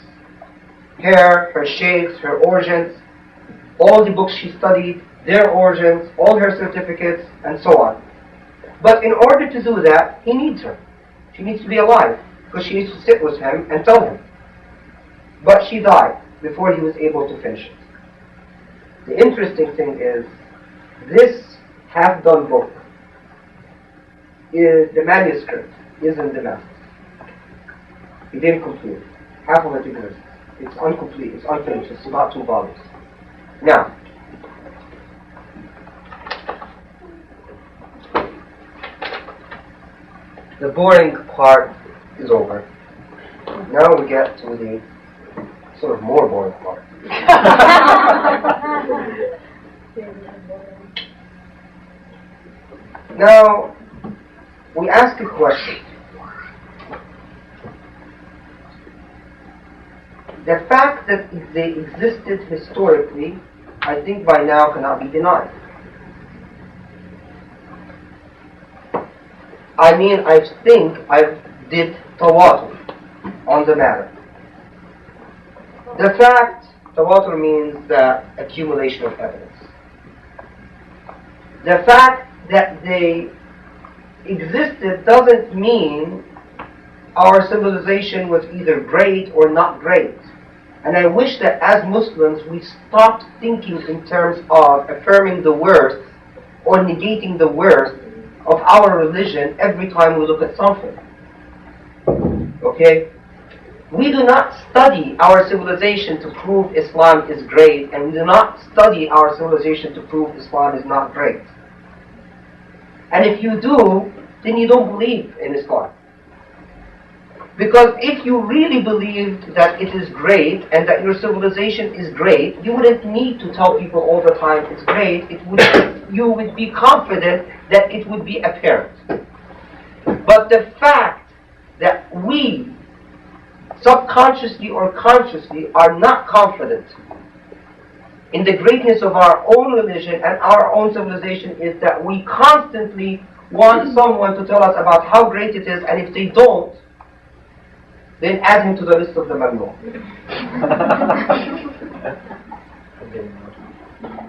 A: her sheikhs, her origins, all the books she studied, their origins, all her certificates, and so on. But in order to do that, he needs her. She needs to be alive, because she needs to sit with him and tell him. But she died before he was able to finish it. The interesting thing is, this half-done book, is the manuscript is in Damascus. He didn't complete it. Half of it exists. It's incomplete, it's unfinished, it's about 2 volumes. Now, the boring part is over. Now we get to the sort of more boring part. Now, we ask a question. The fact that they existed historically, I think by now cannot be denied. I mean, I think I did tawatur on the matter. The fact, tawatur means the accumulation of evidence. The fact that they existed doesn't mean our civilization was either great or not great. And I wish that as Muslims we stopped thinking in terms of affirming the worth or negating the worth of our religion every time we look at something. Okay? We do not study our civilization to prove Islam is great, and we do not study our civilization to prove Islam is not great. And if you do, then you don't believe in Islam. Because if you really believed that it is great and that your civilization is great, you wouldn't need to tell people all the time it's great. You would be confident that it would be apparent. But the fact that we, subconsciously or consciously, are not confident in the greatness of our own religion and our own civilization is that we constantly want someone to tell us about how great it is, and if they don't, then add him to the list of the mamnu.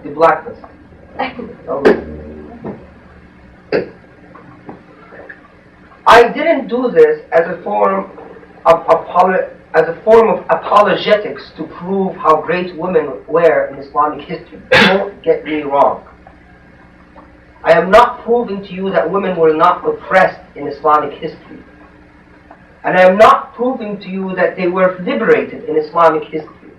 A: The blacklist. I didn't do this as a form of apologetics to prove how great women were in Islamic history. Don't get me wrong. I am not proving to you that women were not oppressed in Islamic history. And I am not proving to you that they were liberated in Islamic history.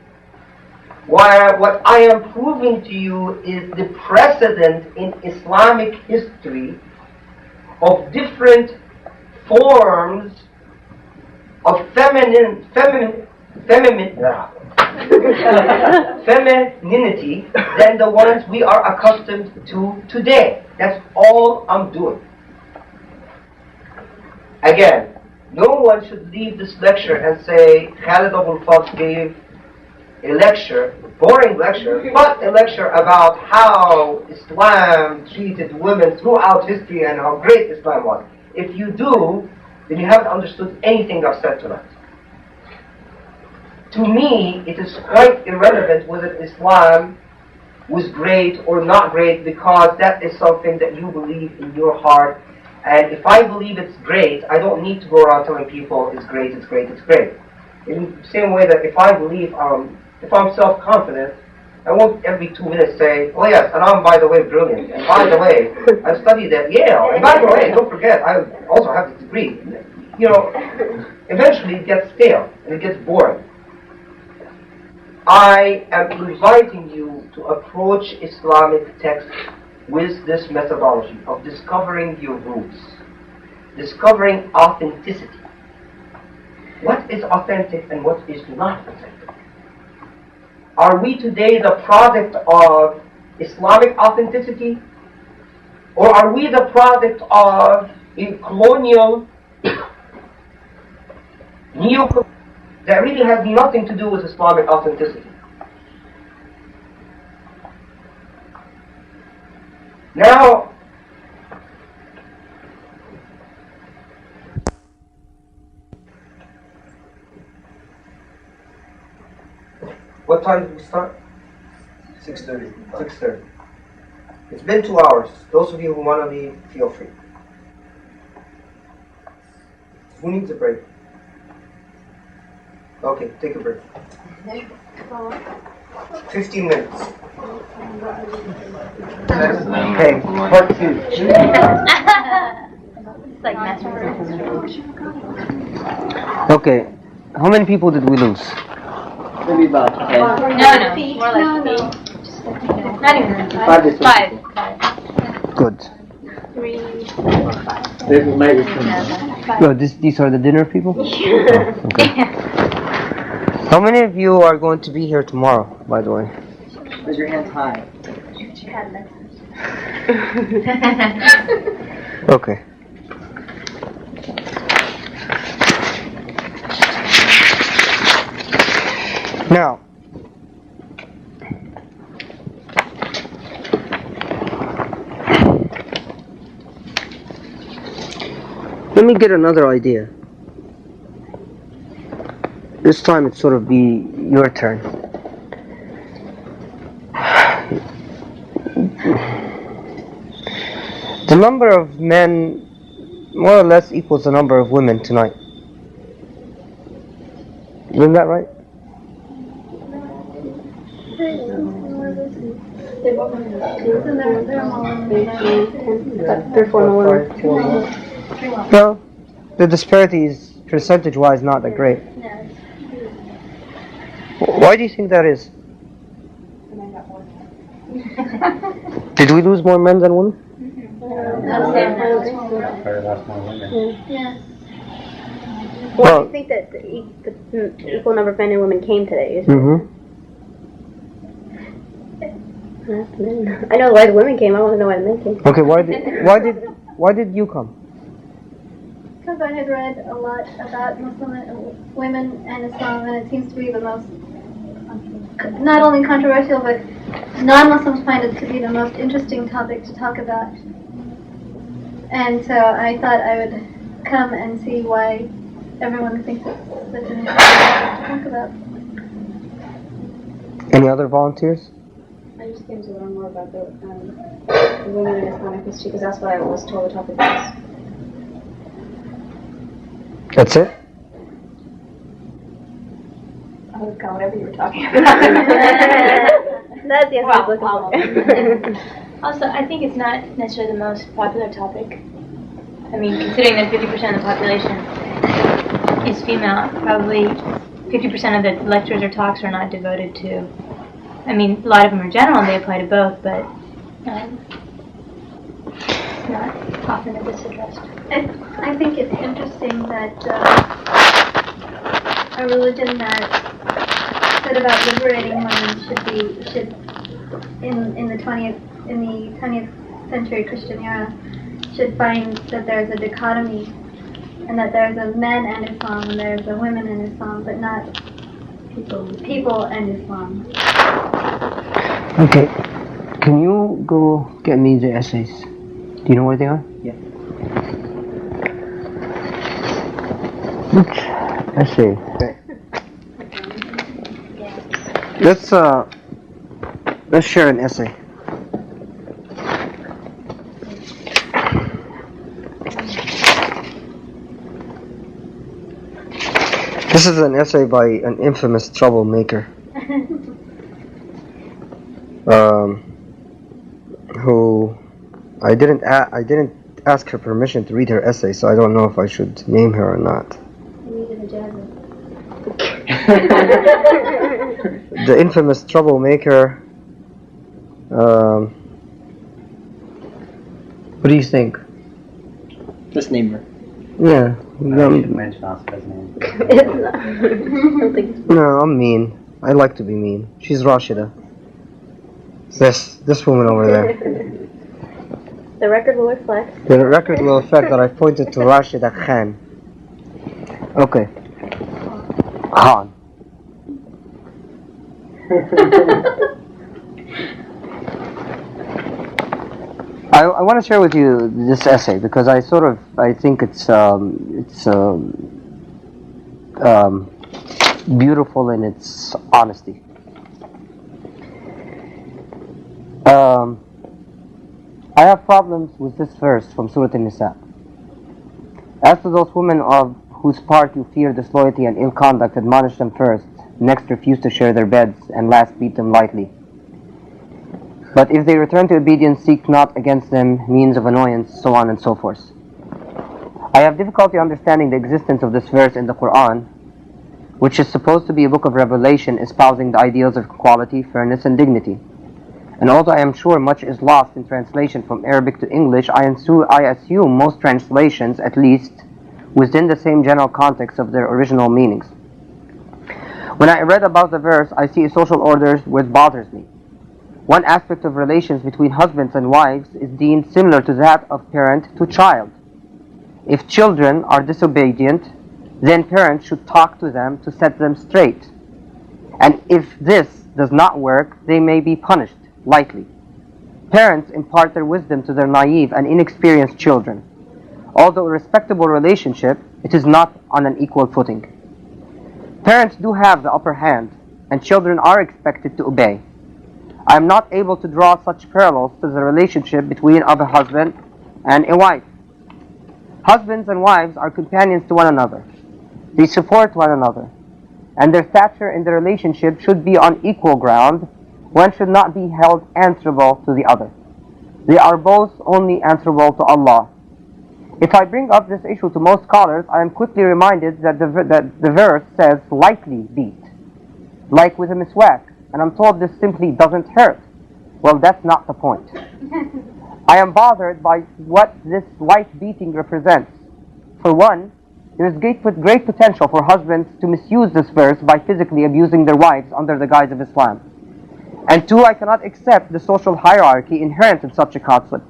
A: What I am proving to you is the precedent in Islamic history of different forms of femininity than the ones we are accustomed to today. That's all I'm doing. Again, no one should leave this lecture and say Khaled Abou El Fadl gave a lecture, boring lecture, but a lecture about how Islam treated women throughout history and how great Islam was. If you do, then you haven't understood anything I've said tonight. To me, it is quite irrelevant whether Islam was great or not great, because that is something that you believe in your heart. And if I believe it's great, I don't need to go around telling people it's great, it's great, it's great. In the same way that if I believe, if I'm self-confident, I won't every 2 minutes say, oh yes, and I'm, by the way, brilliant. And by the way, I studied at Yale. And by the way, don't forget, I also have this degree. You know, eventually it gets stale and it gets boring. I am inviting you to approach Islamic texts with this methodology of discovering your roots, discovering authenticity. What is authentic and what is not authentic? Are we today the product of Islamic authenticity? Or are we the product of a colonial, that really has nothing to do with Islamic authenticity? Now, what time did we start? 6:30. 6:30. It's been 2 hours. Those of you who want to leave, feel free. Who needs a break? Okay, take a break. 15 minutes.
C: Okay, part 2.
B: It's like masturbation.
C: Okay, how many people did we lose? Maybe about 10.
B: No, more like 8. Not even 5.
C: Good.
B: 3, 4, 5.
C: There's a microphone. No, these are the dinner people? Okay. How many of you are going to be here tomorrow, by the way? Raise your hands high. Okay. Now, let me get another idea. This time it's sort of be your turn. The number of men more or less equals the number of women tonight. Isn't that right? No, the disparity is percentage-wise not that great. Why do you think that is? Did we lose more men than women?
H: Why do you think that the equal number of men and women came today? I know why the women came. I want to know why the men came.
C: Okay, why did you come?
B: Because I had read a lot about Muslim women and Islam, and it seems to be the most, not only controversial, but non-Muslims find it to be the most interesting topic to talk about. And so I thought I would come and see why everyone thinks it's such an interesting topic to talk about.
C: Any other volunteers?
H: I just came to learn more about the women in Islamic history because that's what I was told the topic was.
C: That's it?
H: I would have gone whatever you were talking about. That's the answer I was looking for.
I: Also, I think it's not necessarily the most popular topic. I mean, considering that 50% of the population is female, probably 50% of the lectures or talks are not devoted to. I mean, a lot of them are general and they apply to both, but it's not often that this is addressed.
B: I think it's interesting that a religion that said about liberating women should in the 20th century Christian era should find that there's a dichotomy and that there's a men and Islam and there's a women and Islam, but not people and Islam.
C: Okay, can you go get me the essays? Do you know where they are?
J: Yeah.
C: Which essay? Let's share an essay. This is an essay by an infamous troublemaker. Who I didn't ask her permission to read her essay, so I don't know if I should name her or not. The infamous troublemaker. What do you think?
J: Just name her.
C: Yeah.
J: Mention Oscar's name.
C: No, I'm mean. I like to be mean. She's Rashida. This woman over there.
H: The record will reflect.
C: The record will reflect that I pointed to Rashida Khan. Okay. Khan. I want to share with you this essay because I think it's beautiful in its honesty. I have problems with this verse from Surah An-Nisa. As to those women of whose part you fear disloyalty and ill conduct, admonish them first, next refuse to share their beds, and last beat them lightly. But if they return to obedience, seek not against them means of annoyance, so on and so forth. I have difficulty understanding the existence of this verse in the Quran, which is supposed to be a book of revelation espousing the ideals of equality, fairness, and dignity. And although I am sure much is lost in translation from Arabic to English, I assume most translations, at least, within the same general context of their original meanings. When I read about the verse, I see a social order which bothers me. One aspect of relations between husbands and wives is deemed similar to that of parent to child. If children are disobedient, then parents should talk to them to set them straight. And if this does not work, they may be punished lightly. Parents impart their wisdom to their naive and inexperienced children. Although a respectable relationship, it is not on an equal footing. Parents do have the upper hand, and children are expected to obey. I am not able to draw such parallels to the relationship between a husband and a wife. Husbands and wives are companions to one another. They support one another, and their stature in the relationship should be on equal ground. One should not be held answerable to the other. They are both only answerable to Allah. If I bring up this issue to most scholars, I am quickly reminded that the verse says lightly beat, like with a miswak, and I'm told this simply doesn't hurt. Well, that's not the point. I am bothered by what this light beating represents. For one, there is great potential for husbands to misuse this verse by physically abusing their wives under the guise of Islam. And two, I cannot accept the social hierarchy inherent in such a conflict.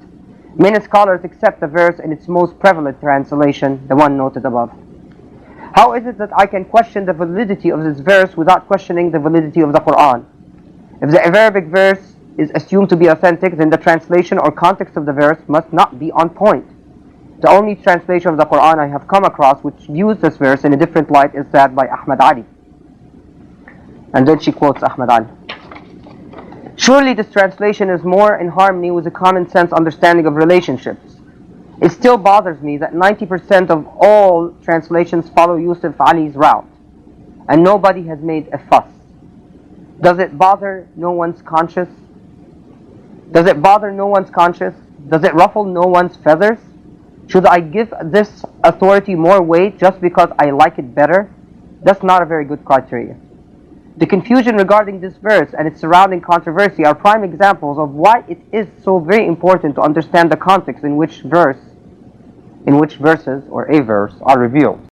C: Many scholars accept the verse in its most prevalent translation, the one noted above. How is it that I can question the validity of this verse without questioning the validity of the Quran? If the Arabic verse is assumed to be authentic, then the translation or context of the verse must not be on point. The only translation of the Quran I have come across which views this verse in a different light is that by Ahmad Ali. And then she quotes Ahmad Ali. Surely this translation is more in harmony with a common sense understanding of relationships. It still bothers me that 90% of all translations follow Yusuf Ali's route, and nobody has made a fuss. Does it bother no one's conscience? Does it bother no one's conscience? Does it ruffle no one's feathers? Should I give this authority more weight just because I like it better? That's not a very good criteria. The confusion regarding this verse and its surrounding controversy are prime examples of why it is so very important to understand the context in which verses or a verse are revealed.